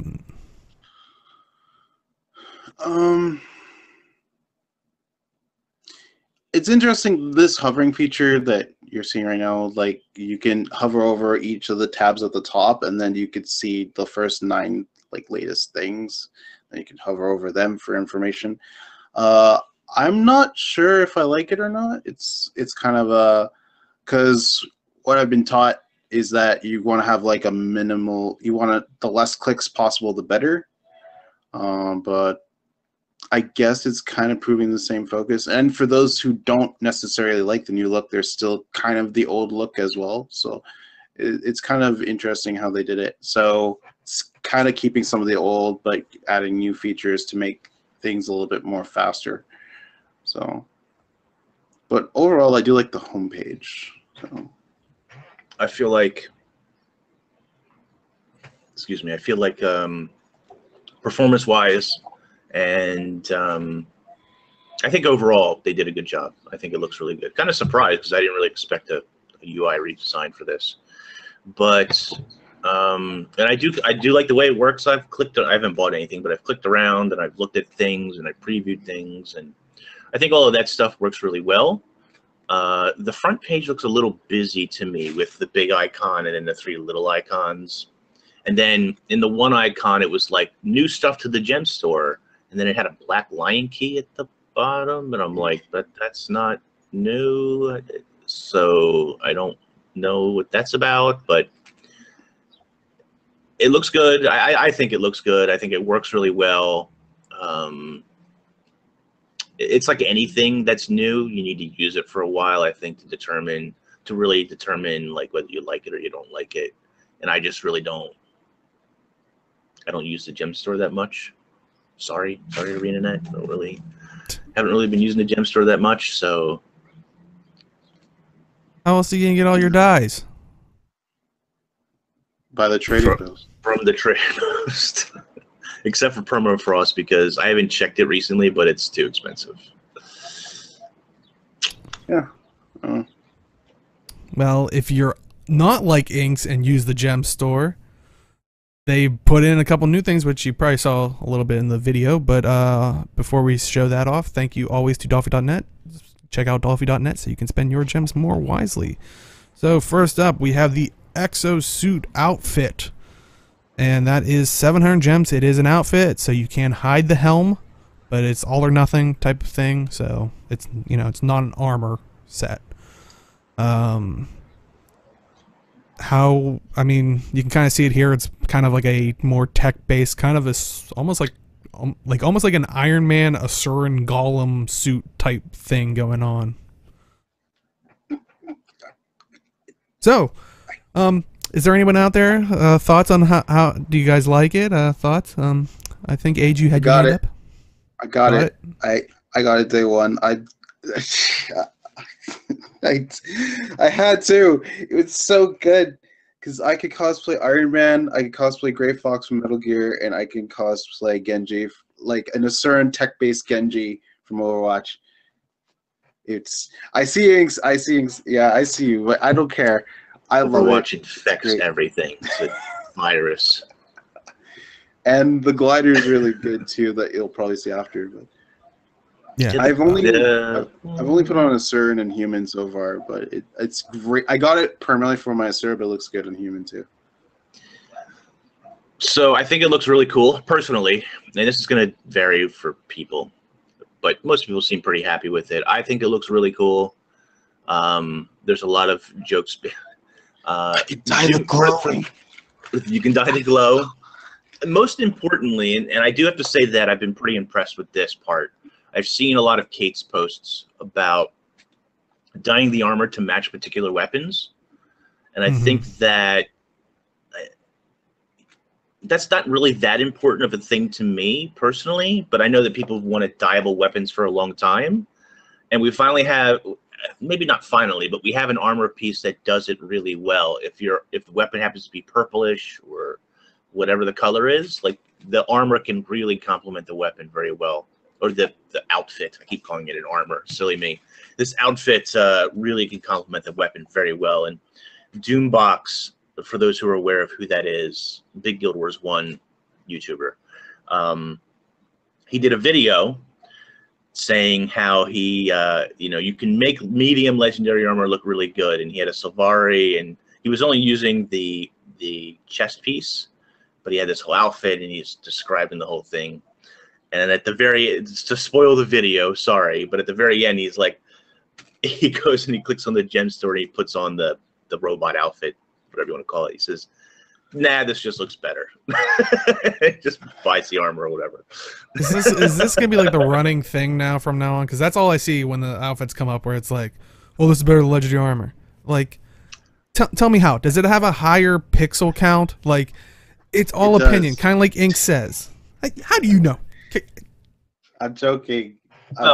B: It's interesting, this hovering feature that you're seeing right now, like you can hover over each of the tabs at the top and then you could see the first 9 like latest things, and you can hover over them for information. I'm not sure if I like it or not. It's kind of a, because what I've been taught is that you want to have like a minimal, you want to, the less clicks possible the better, but I guess it's kind of proving the same focus. And for those who don't necessarily like the new look, there's still kind of the old look as well. So it's kind of interesting how they did it. So it's kind of keeping some of the old, but adding new features to make things a little bit more faster. So, but overall, I do like the homepage. So
C: I feel like, excuse me, I feel like performance-wise, and I think overall they did a good job. I think it looks really good. Kind of surprised because I didn't really expect a UI redesign for this, but and I do like the way it works. I haven't bought anything, but I've clicked around and I've looked at things and I previewed things, and I think all of that stuff works really well. The front page looks a little busy to me with the big icon and then the 3 little icons. And then in the one icon, it was like new stuff to the gem store. And then it had a black lion key at the bottom. And I'm like, that's not new. So I don't know what that's about, but it looks good. I think it looks good. I think it works really well. It's like anything that's new, you need to use it for a while, I think, to really determine like whether you like it or you don't like it. And I just really don't. I don't use the gem store that much. Sorry, ArenaNet. Haven't really been using the gem store that much. So
A: How else are you gonna get all your dyes?
B: by the trading post.
C: From the trade post. Except for permafrost, because I haven't checked it recently, but it's too expensive.
B: Yeah.
A: Well, if you're not like Inks and use the gem store, they put in a couple new things, which you probably saw a little bit in the video. But before we show that off, thank you always to Dolphy.net. Check out Dolphy.net so you can spend your gems more wisely. So first up, we have the Exosuit outfit. And that is 700 gems. It is an outfit, so you can hide the helm, but it's all or nothing type of thing. So it's, you know, it's not an armor set. I mean, you can kind of see it here. It's kind of like a more tech-based, kind of almost like an Iron Man, Asuran Golem suit type thing going on. So, is there anyone out there thoughts on how do you guys like it? Thoughts? I think Age, you had your hand up.
B: I got it. I got it day one. I had to. It was so good because I could cosplay Iron Man, I could cosplay Gray Fox from Metal Gear, and I can cosplay Genji, like an Asuran tech-based Genji from Overwatch. I see Inks. Yeah, I see you, but I don't care. I love
C: Overwatch
B: it.
C: infects everything. It's a virus.
B: And the glider is really good too. That you'll probably see after. But
A: yeah,
B: I've only put on Asuran and human so far, but it's great. I got it permanently for my Asuran, but it looks good on human too.
C: So I think it looks really cool, personally, and this is going to vary for people, but most people seem pretty happy with it. I think it looks really cool. There's a lot of jokes.
B: I can dye the glowing.
C: You can dye the glow. Most importantly, and I do have to say that I've been pretty impressed with this part. I've seen a lot of Kate's posts about dyeing the armor to match particular weapons, and I think that that's not really that important of a thing to me personally, but I know that people have wanted dyeable weapons for a long time, and we finally have, maybe not finally, but we have an armor piece that does it really well. If the weapon happens to be purplish or whatever the color is, like the armor can really complement the weapon very well. or the outfit. I keep calling it an armor. Silly me. This outfit really can complement the weapon very well. And Doombox, for those who are aware of who that is, big Guild Wars 1 YouTuber, he did a video saying how he, you can make medium legendary armor look really good. And he had a Sylvari, and he was only using the chest piece, but he had this whole outfit, and he's describing the whole thing. And at the to spoil the video, sorry, but at the very end, he's like, he goes and he clicks on the gem store, and he puts on the robot outfit, whatever you want to call it. He says, nah, this just looks better. Just buys the armor or whatever.
A: Is this gonna be like the running thing now from now on? Because that's all I see when the outfits come up, where it's like, well, this is better than legendary armor. Like, tell me how. Does it have a higher pixel count? Like, it's all opinion, kind of like Ink says. Like, how do you know?
B: I'm joking.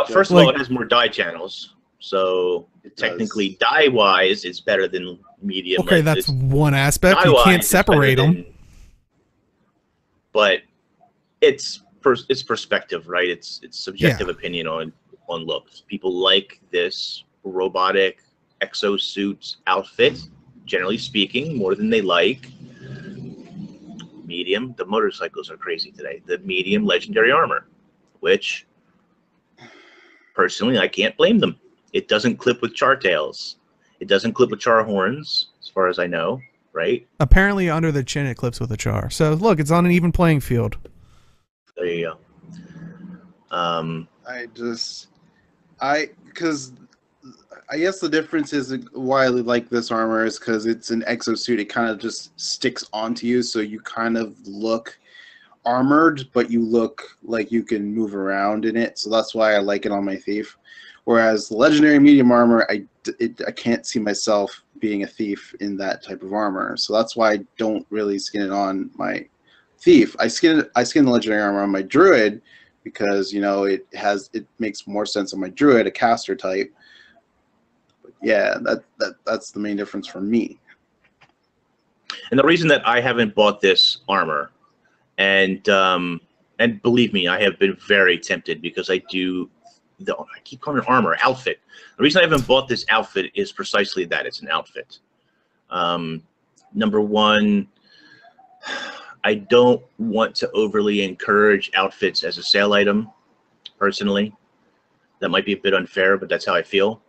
C: First of all, it has more die channels, so technically, die-wise, it's better than medium.
A: Okay, that's one aspect. You can't separate them.
C: But it's perspective, right? It's subjective opinion on looks. People like this robotic exosuit outfit, generally speaking, more than they like medium. The motorcycles are crazy today. The medium legendary armor, which personally I can't blame them. It doesn't clip with char tails. It doesn't clip with char horns, as far as I know, right?
A: Apparently under the chin it clips with a char. So look, it's on an even playing field.
C: There you go.
B: Because I guess the difference is why I like this armor is because it's an exosuit. It kind of just sticks onto you, so you kind of look armored, but you look like you can move around in it. So that's why I like it on my thief. Whereas legendary medium armor, I can't see myself being a thief in that type of armor. So that's why I don't really skin it on my thief. I skin the legendary armor on my druid because it makes more sense on my druid, a caster type. But yeah, that's the main difference for me.
C: And the reason that I haven't bought this armor, and believe me, I have been very tempted because I keep calling it armor, outfit. The reason I haven't bought this outfit is precisely that. It's an outfit. Number one, I don't want to overly encourage outfits as a sale item, personally. That might be a bit unfair, but that's how I feel.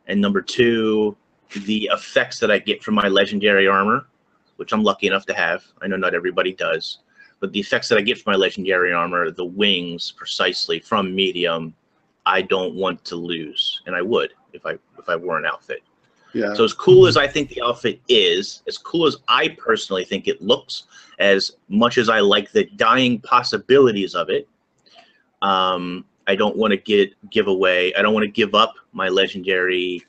C: And number two, the effects that I get from my legendary armor, which I'm lucky enough to have. I know not everybody does. But the effects that I get from my legendary armor, the wings precisely from medium, I don't want to lose, and I would if I wore an outfit. Yeah. So as cool as I think the outfit is, as cool as I personally think it looks, as much as I like the dying possibilities of it, I don't want to give away. I don't want to give up my legendary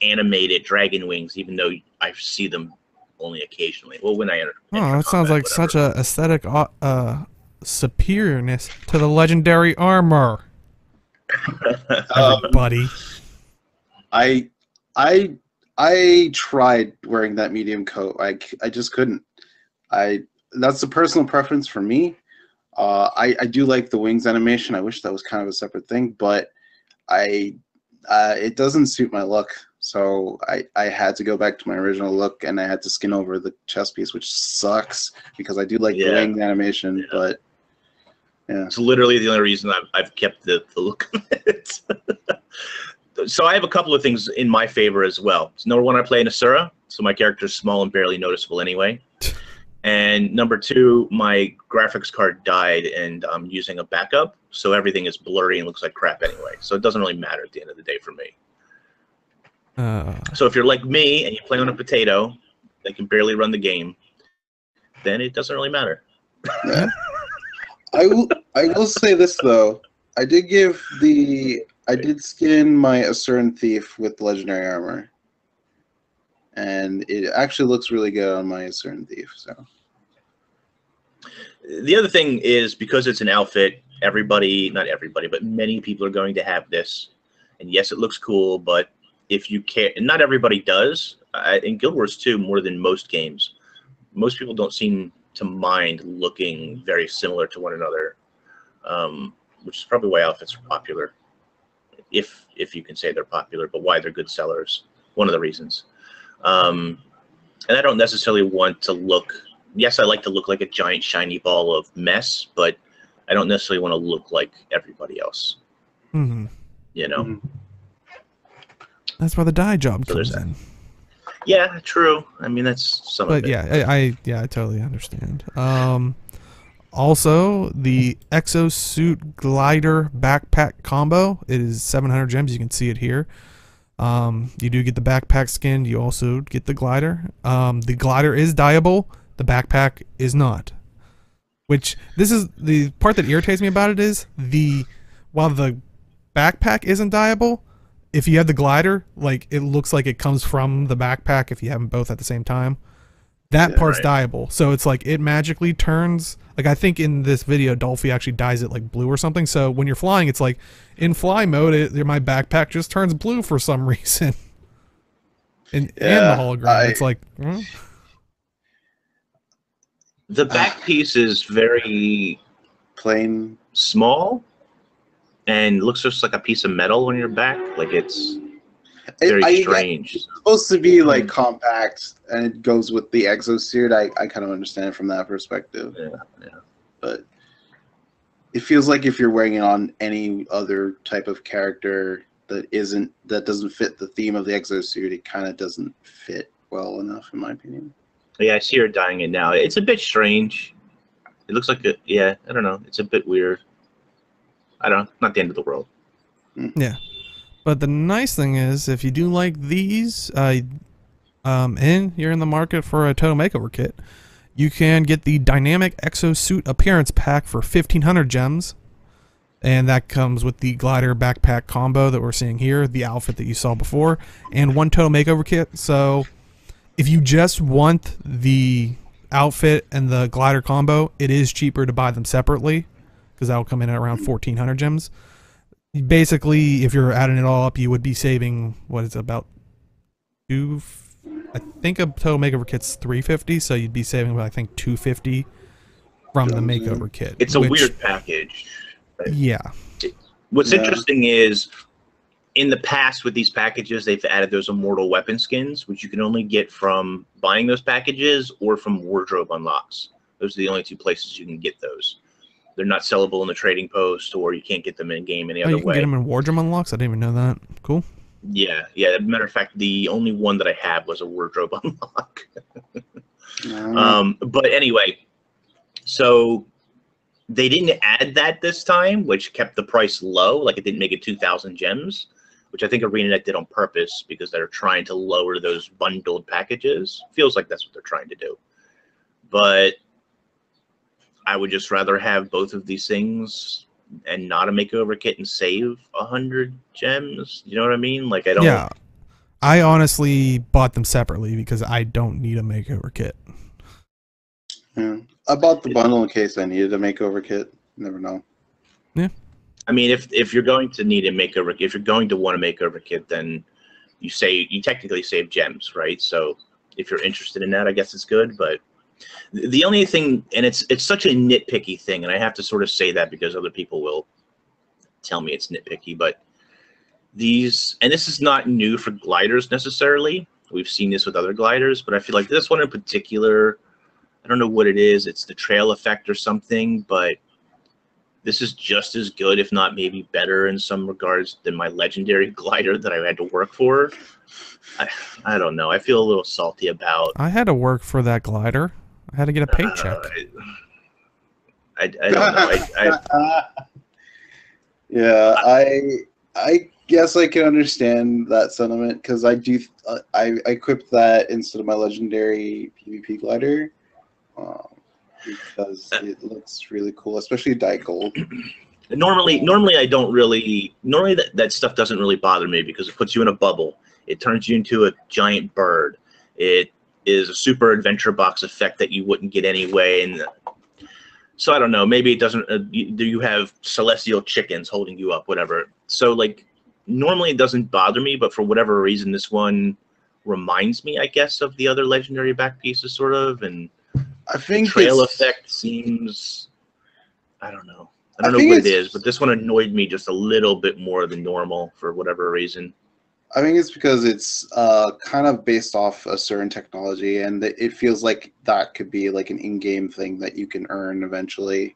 C: animated dragon wings, even though I see them only occasionally. Well, when I enter.
A: Oh, that sounds like such a aesthetic superiorness to the legendary armor. Buddy.
B: I tried wearing that medium coat. I just couldn't. That's a personal preference for me. I do like the wings animation. I wish that was kind of a separate thing, but it doesn't suit my look. So I had to go back to my original look, and I had to skin over the chest piece, which sucks because I do like the wing animation, but yeah.
C: It's literally the only reason I've kept the look of it. So I have a couple of things in my favor as well. So number one, I play an Asura, so my character's small and barely noticeable anyway. And number two, my graphics card died, and I'm using a backup, so everything is blurry and looks like crap anyway. So it doesn't really matter at the end of the day for me. So if you're like me and you play on a potato that can barely run the game, then it doesn't really matter.
B: Yeah. I will say this though. I did skin my Asuran Thief with legendary armor, and it actually looks really good on my Asuran Thief. So
C: the other thing is, because it's an outfit, not everybody, but many people are going to have this. And yes, it looks cool, but if you care, and not everybody does, in Guild Wars 2 more than most games, most people don't seem to mind looking very similar to one another. which is probably why outfits are popular, if you can say they're popular, but why they're good sellers. One of the reasons. And I don't necessarily want to look. Yes, I like to look like a giant shiny ball of mess, but I don't necessarily want to look like everybody else.
A: Mm-hmm.
C: You know.
B: Mhm.
A: That's where the dye job
C: So
A: comes
C: there's that.
A: in.
C: Yeah, true. I mean, that's some of
A: But
C: it.
A: yeah, I totally understand. Also, the exosuit glider backpack combo, it is 700 gems. You can see it here. You do get the backpack skin. You also get the glider. The glider is dyeable. The backpack is not. Which, this is the part that irritates me about it is while the backpack isn't dyeable, if you have the glider, like, it looks like it comes from the backpack if you have them both at the same time. That
B: Yeah,
A: part's
C: right.
A: dyeable. So it's like it magically turns, like, I think in this video Dolphy actually dyes it like blue or something. So when you're flying, it's like in fly mode, my backpack just turns blue for some reason. And the
B: Yeah,
A: hologram, it's like,
C: The back piece is very
B: plain.
C: small and looks just like a piece of metal on your back. Like it's very
B: It's
C: strange.
B: supposed to be like compact, and it goes with the exosuit. I kind of understand it from that perspective.
C: Yeah.
B: But it feels like if you're wearing it on any other type of character that doesn't fit the theme of the exosuit, it kind of doesn't fit well enough, in my opinion.
C: Yeah, I see her dyeing it now. It's a bit strange. It looks like I don't know. It's a bit weird. I don't know. Not the end of the world.
A: yeah. But the nice thing is, if you do like these, and you're in the market for a total makeover kit, you can get the Dynamic Exosuit Appearance Pack for 1,500 gems. And that comes with the glider backpack combo that we're seeing here, the outfit that you saw before, and one total makeover kit. So if you just want the outfit and the glider combo, it is cheaper to buy them separately, because that will come in at around 1,400 gems. Basically, if you're adding it all up, you would be saving, what is it, about I think a total makeover kit's 350, so you'd be saving about, I think, 250 from the makeover kit.
C: It's a weird package.
A: Yeah.
C: What's
B: Yeah.
C: interesting is, in the past with these packages, they've added those immortal weapon skins, which you can only get from buying those packages or from wardrobe unlocks. Those are the only two places you can get those. They're not sellable in the trading post, or you can't get them in game any
A: Oh,
C: other
A: you can
C: way.
A: get them in wardrobe unlocks? I didn't even know that. Cool.
C: Yeah. Matter of fact, the only one that I had was a wardrobe unlock. But anyway, so they didn't add that this time, which kept the price low. Like, it didn't make it 2,000 gems, which I think ArenaNet did on purpose because they're trying to lower those bundled packages. Feels like that's what they're trying to do. But I would just rather have both of these things and not a makeover kit and save 100 gems. You know what I mean? Like, I don't.
A: Yeah. I honestly bought them separately because I don't need a makeover kit.
B: Yeah. I bought the bundle in case I needed a makeover kit. You never know.
A: Yeah.
C: I mean, if you're going to need a makeover, if you're going to want a makeover kit, then you technically save gems, right? So if you're interested in that, I guess it's good. But the only thing, and it's such a nitpicky thing, and I have to sort of say that because other people will tell me it's nitpicky, but these, and this is not new for gliders necessarily. We've seen this with other gliders, but I feel like this one in particular, I don't know what it is. It's the trail effect or something, but this is just as good, if not maybe better in some regards, than my legendary glider that I had to work for. I don't know. I feel a little salty about.
A: I had to work for that glider. I had to get a paycheck.
C: I don't know.
B: Yeah, I guess I can understand that sentiment because I do. I equipped that instead of my legendary PvP glider because it looks really cool, especially dyed gold.
C: Normally I don't really. Normally that stuff doesn't really bother me because it puts you in a bubble. It turns you into a giant bird. It is a super adventure box effect that you wouldn't get anyway, and so I don't know. Maybe it doesn't. Do you have celestial chickens holding you up, whatever? So like, normally it doesn't bother me, but for whatever reason, this one reminds me, I guess, of the other legendary back pieces, sort of, and
B: I think
C: the trail effect seems. I don't know. I don't know what it is, but this one annoyed me just a little bit more than normal for whatever reason.
B: I think it's because it's kind of based off a certain technology, and it feels like that could be like an in-game thing that you can earn eventually.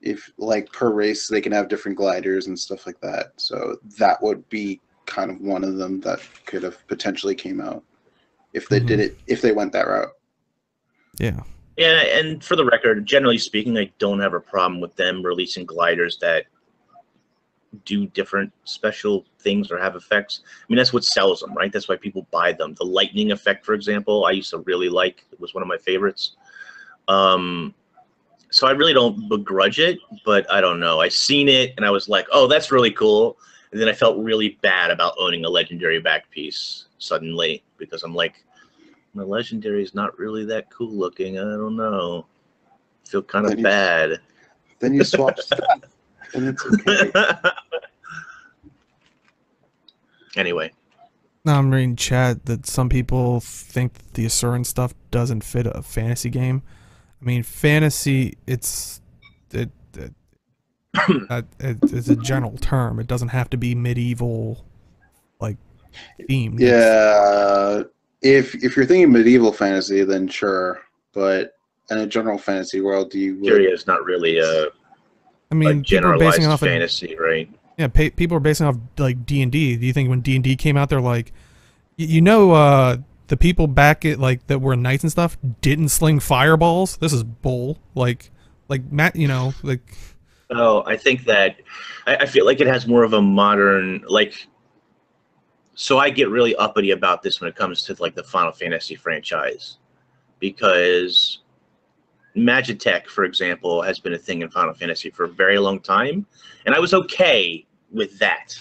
B: If like per race, they can have different gliders and stuff like that. So that would be kind of one of them that could have potentially came out if they did it, if they went that route.
A: Yeah.
C: Yeah, and for the record, generally speaking, I don't have a problem with them releasing gliders that do different special things or have effects. I mean, that's what sells them, right? That's why people buy them. The lightning effect, for example, I used to really like. It was one of my favorites. So I really don't begrudge it, but I don't know. I seen it, and I was like, oh, that's really cool. And then I felt really bad about owning a legendary back piece suddenly, because I'm like, the legendary is not really that cool looking. I don't know. I feel kind of bad.
B: Then you swap stuff, and it's okay.
C: Anyway.
A: Now I'm reading chat that some people think that the Asuran stuff doesn't fit a fantasy game. I mean, fantasy, it's a general term. It doesn't have to be medieval, like, themed.
B: Yeah. If you're thinking medieval fantasy, then sure. But in a general fantasy world,
C: Syria is not really a generalized fantasy, right?
A: Yeah, people are basing off like D&D. Do you think when D&D came out, they're like, the people back at like that were knights and stuff didn't sling fireballs? This is bull. Like Matt, like.
C: Oh, I think that I feel like it has more of a modern like. So I get really uppity about this when it comes to like the Final Fantasy franchise, because Magitech, for example, has been a thing in Final Fantasy for a very long time, and I was okay with that.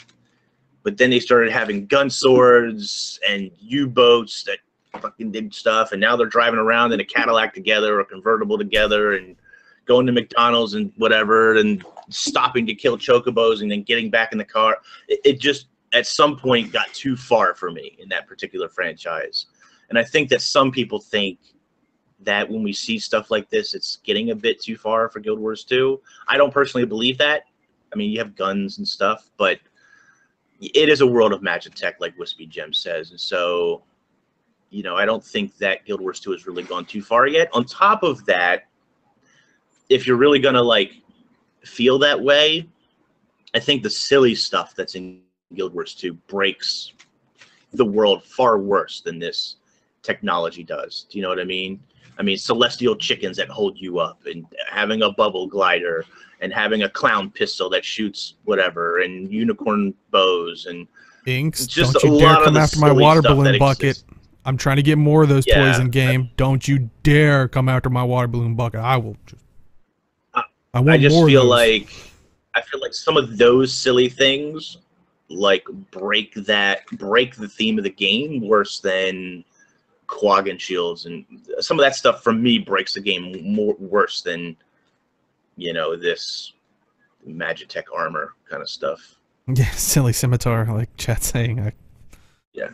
C: But then they started having gun swords and U-boats that fucking did stuff, and now they're driving around in a Cadillac together or a convertible together and going to McDonald's and whatever and stopping to kill chocobos and then getting back in the car. It just, at some point, got too far for me in that particular franchise. And I think that some people think that when we see stuff like this, it's getting a bit too far for Guild Wars 2. I don't personally believe that. I mean, you have guns and stuff, but it is a world of Magitech, like Wispy Gem says. And so, I don't think that Guild Wars 2 has really gone too far yet. On top of that, if you're really going to, like, feel that way, I think the silly stuff that's in Guild Wars 2 breaks the world far worse than this technology does. Do you know what I mean? I mean, celestial chickens that hold you up, and having a bubble glider, and having a clown pistol that shoots whatever, and unicorn bows, and
A: Inks,
C: just
A: don't you dare come after my water balloon bucket. I'm trying to get more of those toys in game. Don't you dare come after my water balloon bucket. I will just. I
C: just feel like some of those silly things like break the theme of the game worse than Quaggan shields, and some of that stuff from me breaks the game worse than this Magitech armor kind of stuff.
A: Yeah, silly scimitar, like chat saying.
C: Yeah.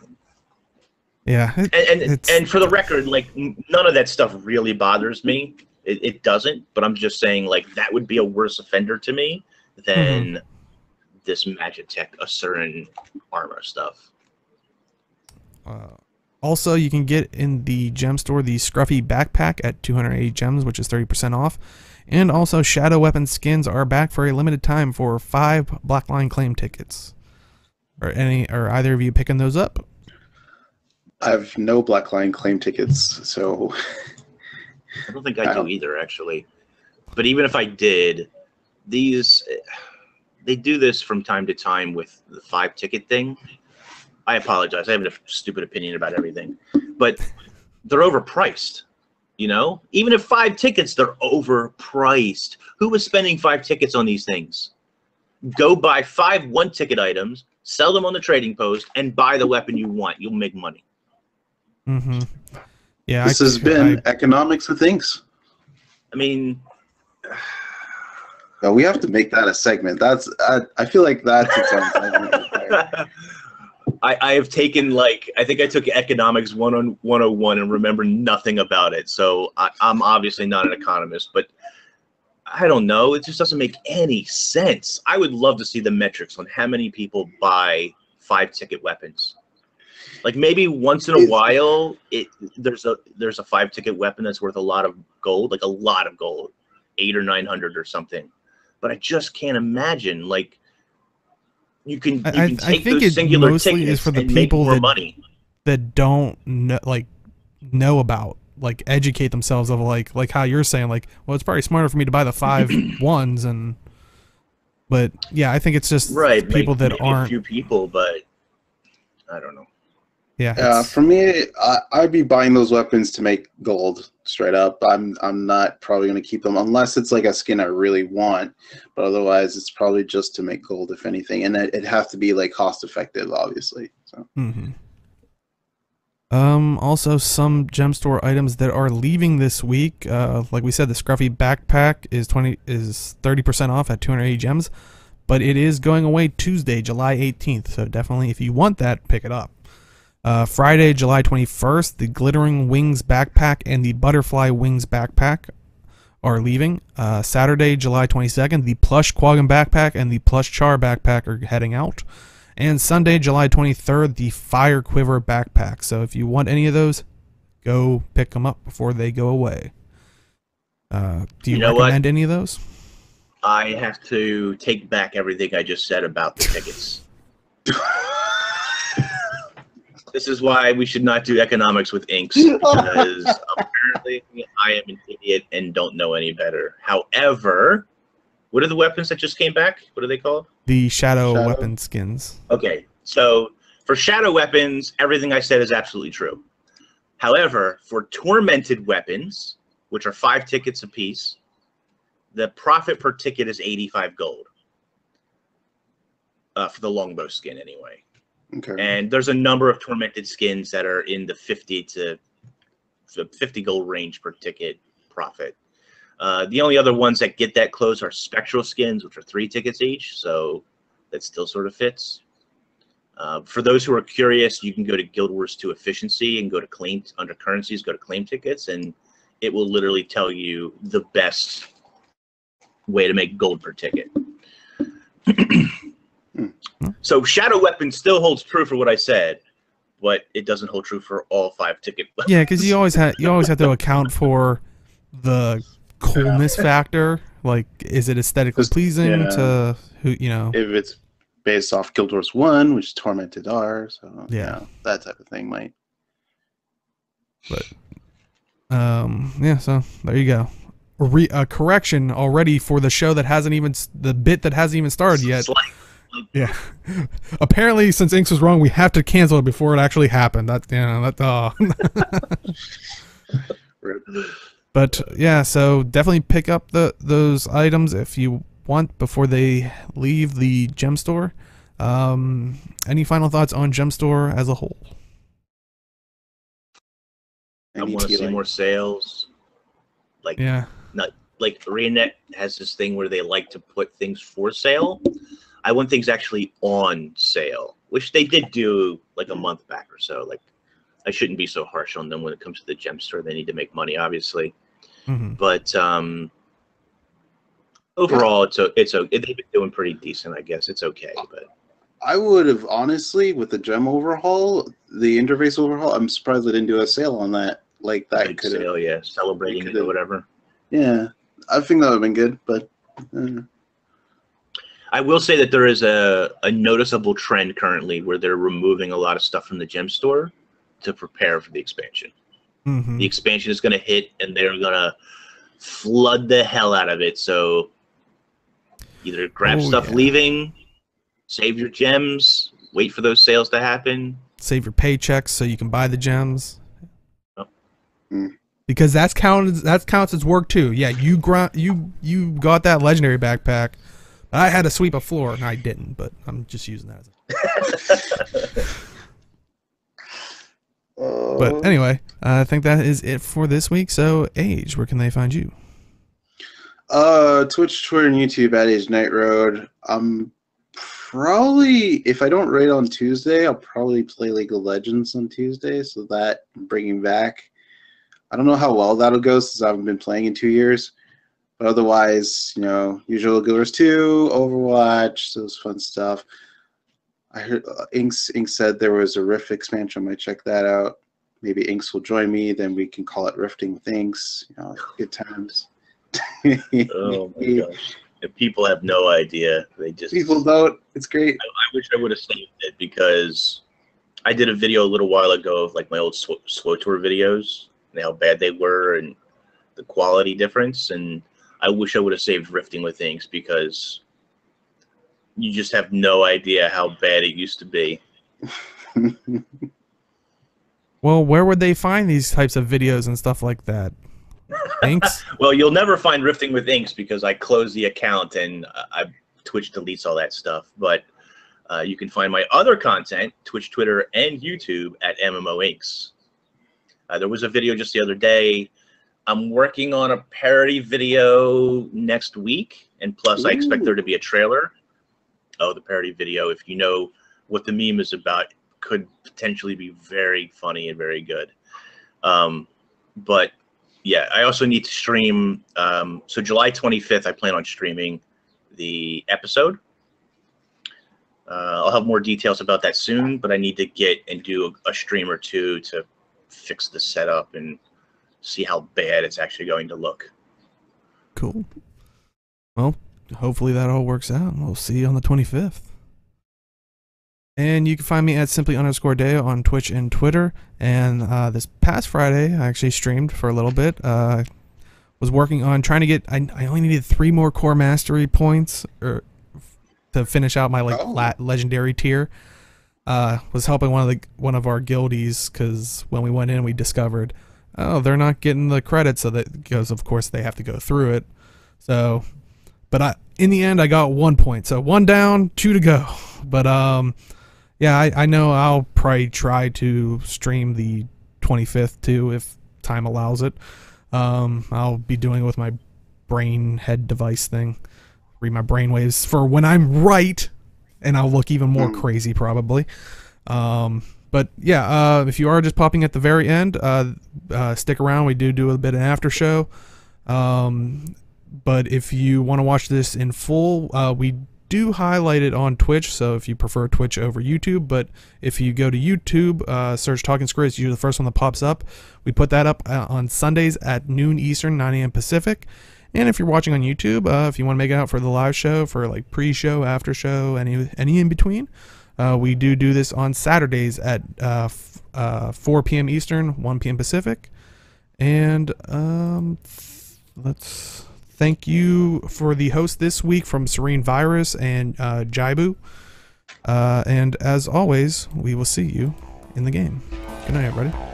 A: And
C: for the record, like, none of that stuff really bothers me. It doesn't, but I'm just saying, like, that would be a worse offender to me than this Magitech Asuran armor stuff.
A: Also, you can get in the gem store the Scruffy backpack at 280 gems, which is 30% off. And also, Shadow Weapon skins are back for a limited time for 5 Blackline claim tickets. Are either of you picking those up?
B: I have no Blackline claim tickets, so
C: I don't think I do either, actually. But even if I did, they do this from time to time with the 5 ticket thing. I apologize. I have a stupid opinion about everything. But they're overpriced, Even if 5 tickets, they're overpriced. Who was spending 5 tickets on these things? Go buy 5 one-ticket items, sell them on the trading post, and buy the weapon you want. You'll make money.
A: Yeah,
B: this has been economics of things.
C: I mean,
B: we have to make that a segment. I feel like that's its own segment right there.
C: I have taken, I think I took economics 101 and remember nothing about it. So I'm obviously not an economist, but I don't know. It just doesn't make any sense. I would love to see the metrics on how many people buy 5-ticket weapons. Like maybe once in a while, there's a 5-ticket weapon that's worth a lot of gold, like a lot of gold, 800 or 900 or something. But I just can't imagine like you can take those singular tickets
A: for the
C: and make
A: people
C: more money.
A: that don't know about, like, educate themselves of like how you're saying, like, well, it's probably smarter for me to buy the 5 ones, and but yeah, I think it's just people that aren't
C: a few people, but I don't know.
A: Yeah,
B: for me, I'd be buying those weapons to make gold straight up. I'm not probably going to keep them unless it's like a skin I really want, but otherwise it's probably just to make gold, if anything, and it'd have to be like cost effective, obviously. So.
A: Also, some gem store items that are leaving this week. Like we said, the Scruffy backpack is 30% off at 280 gems, but it is going away Tuesday, July 18th. So definitely, if you want that, pick it up. Friday, July 21st, the Glittering Wings backpack and the Butterfly Wings backpack are leaving. Saturday, July 22nd, the Plush Quaggan backpack and the Plush Char backpack are heading out. And Sunday, July 23rd, the Fire Quiver backpack. So if you want any of those, go pick them up before they go away. Do you recommend any of those?
C: I have to take back everything I just said about the tickets. This is why we should not do economics with inks, because apparently I am an idiot and don't know any better. However, what are the weapons that just came back? What are they called?
A: The shadow weapon skins.
C: Okay, so for shadow weapons, everything I said is absolutely true. However, for tormented weapons, which are 5 tickets apiece, the profit per ticket is 85 gold. For the longbow skin, anyway.
B: Okay.
C: And there's a number of tormented skins that are in the 50 gold range per ticket profit. The only other ones that get that close are spectral skins, which are 3 tickets each, so that still sort of fits. For those who are curious, you can go to Guild Wars 2 Efficiency and go to claim under currencies, go to claim tickets, and it will literally tell you the best way to make gold per ticket. So shadow weapon still holds true for what I said, but it doesn't hold true for all 5 ticket weapons.
A: Yeah, because you always have to account for the coolness factor. Like, is it aesthetically pleasing to who, you know?
B: If it's based off Guild Wars 1, which Tormented are, so
A: yeah,
B: that type of thing might.
A: But yeah, so there you go. A correction already for the show that hasn't even started yet. Yeah. Apparently, since Inks was wrong, we have to cancel it before it actually happened. But yeah, so definitely pick up those items if you want before they leave the gem store. Any final thoughts on gem store as a whole?
C: I want to see more sales. Like,
A: yeah,
C: not like ArenaNet has this thing where they like to put things for sale. I want things actually on sale, which they did do like a month back or so. Like, I shouldn't be so harsh on them when it comes to the gem store. They need to make money, obviously. But overall, they've been doing pretty decent, I guess. It's okay, but
B: I would have honestly, with the gem overhaul, the interface overhaul, I'm surprised they didn't do a sale on that. Like that
C: big sale, yeah, celebrating it or whatever.
B: Yeah, I think that would have been good, but.
C: I will say that there is a noticeable trend currently where they're removing a lot of stuff from the gem store to prepare for the expansion. The expansion is going to hit, and they're going to flood the hell out of it. So either grab stuff leaving, save your gems, wait for those sales to happen.
A: Save your paychecks so you can buy the gems. Because that counts as work too. Yeah, you got that legendary backpack. I had to sweep a floor, and I didn't, but I'm just using that as But anyway, I think that is it for this week. So, Age, where can they find you?
B: Twitch, Twitter, and YouTube at Age Night Road. Probably, if I don't raid on Tuesday, I'll probably play League of Legends on Tuesday, so that I'm bringing back. I don't know how well that'll go since I haven't been playing in 2 years. But otherwise, you know, usual Guilders 2, Overwatch, those fun stuff. I heard Inks said there was a Rift expansion. I might check that out. Maybe Inks will join me. Then we can call it Rifting with Inks. You know, good times.
C: Oh my gosh! If people have no idea. They just
B: people don't. It's great.
C: I wish I would have saved it because I did a video a little while ago of like my old SWTOR videos and how bad they were and the quality difference. And I wish I would have saved Rifting with Inks because you just have no idea how bad it used to be.
A: Well, where would they find these types of videos and stuff like that? Inks?
C: Well, you'll never find Rifting with Inks because I closed the account and Twitch deletes all that stuff. But you can find my other content, Twitch, Twitter, and YouTube at MMO Inks. There was a video just the other day. I'm working on a parody video next week, and plus I expect there to be a trailer. Oh, the parody video, if you know what the meme is about, could potentially be very funny and very good. But yeah, I also need to stream. So July 25th, I plan on streaming the episode. I'll have more details about that soon, but I need to get and do a stream or two to fix the setup and see how bad it's actually going to look.
A: Cool. Well, hopefully that all works out. We'll see you on the 25th. And you can find me at simply_day on Twitch and Twitter. And this past Friday, I actually streamed for a little bit. Was working on trying to get. I only needed 3 more core mastery points to finish out my legendary tier. Was helping one of our guildies because when we went in, we discovered, oh, they're not getting the credit, so that because of course they have to go through it. So, but in the end, I got 1 point. So 1 down, 2 to go. But yeah, I know I'll probably try to stream the 25th too if time allows it. I'll be doing it with my brain head device thing. Read my brain waves for when I'm right, and I'll look even more crazy probably. But yeah, if you are just popping at the very end, stick around. We do a bit of an after show. But if you want to watch this in full, we do highlight it on Twitch, so if you prefer Twitch over YouTube. But if you go to YouTube, search Talking Skritt, it's usually the first one that pops up. We put that up on Sundays at noon Eastern, 9 a.m. Pacific. And if you're watching on YouTube, if you want to make it out for the live show, for like pre-show, after show, any in between, we do this on Saturdays at 4 p.m. Eastern, 1 p.m. Pacific. And let's thank you for the host this week from Serene Virus and Jebro. And as always, we will see you in the game. Good night, everybody.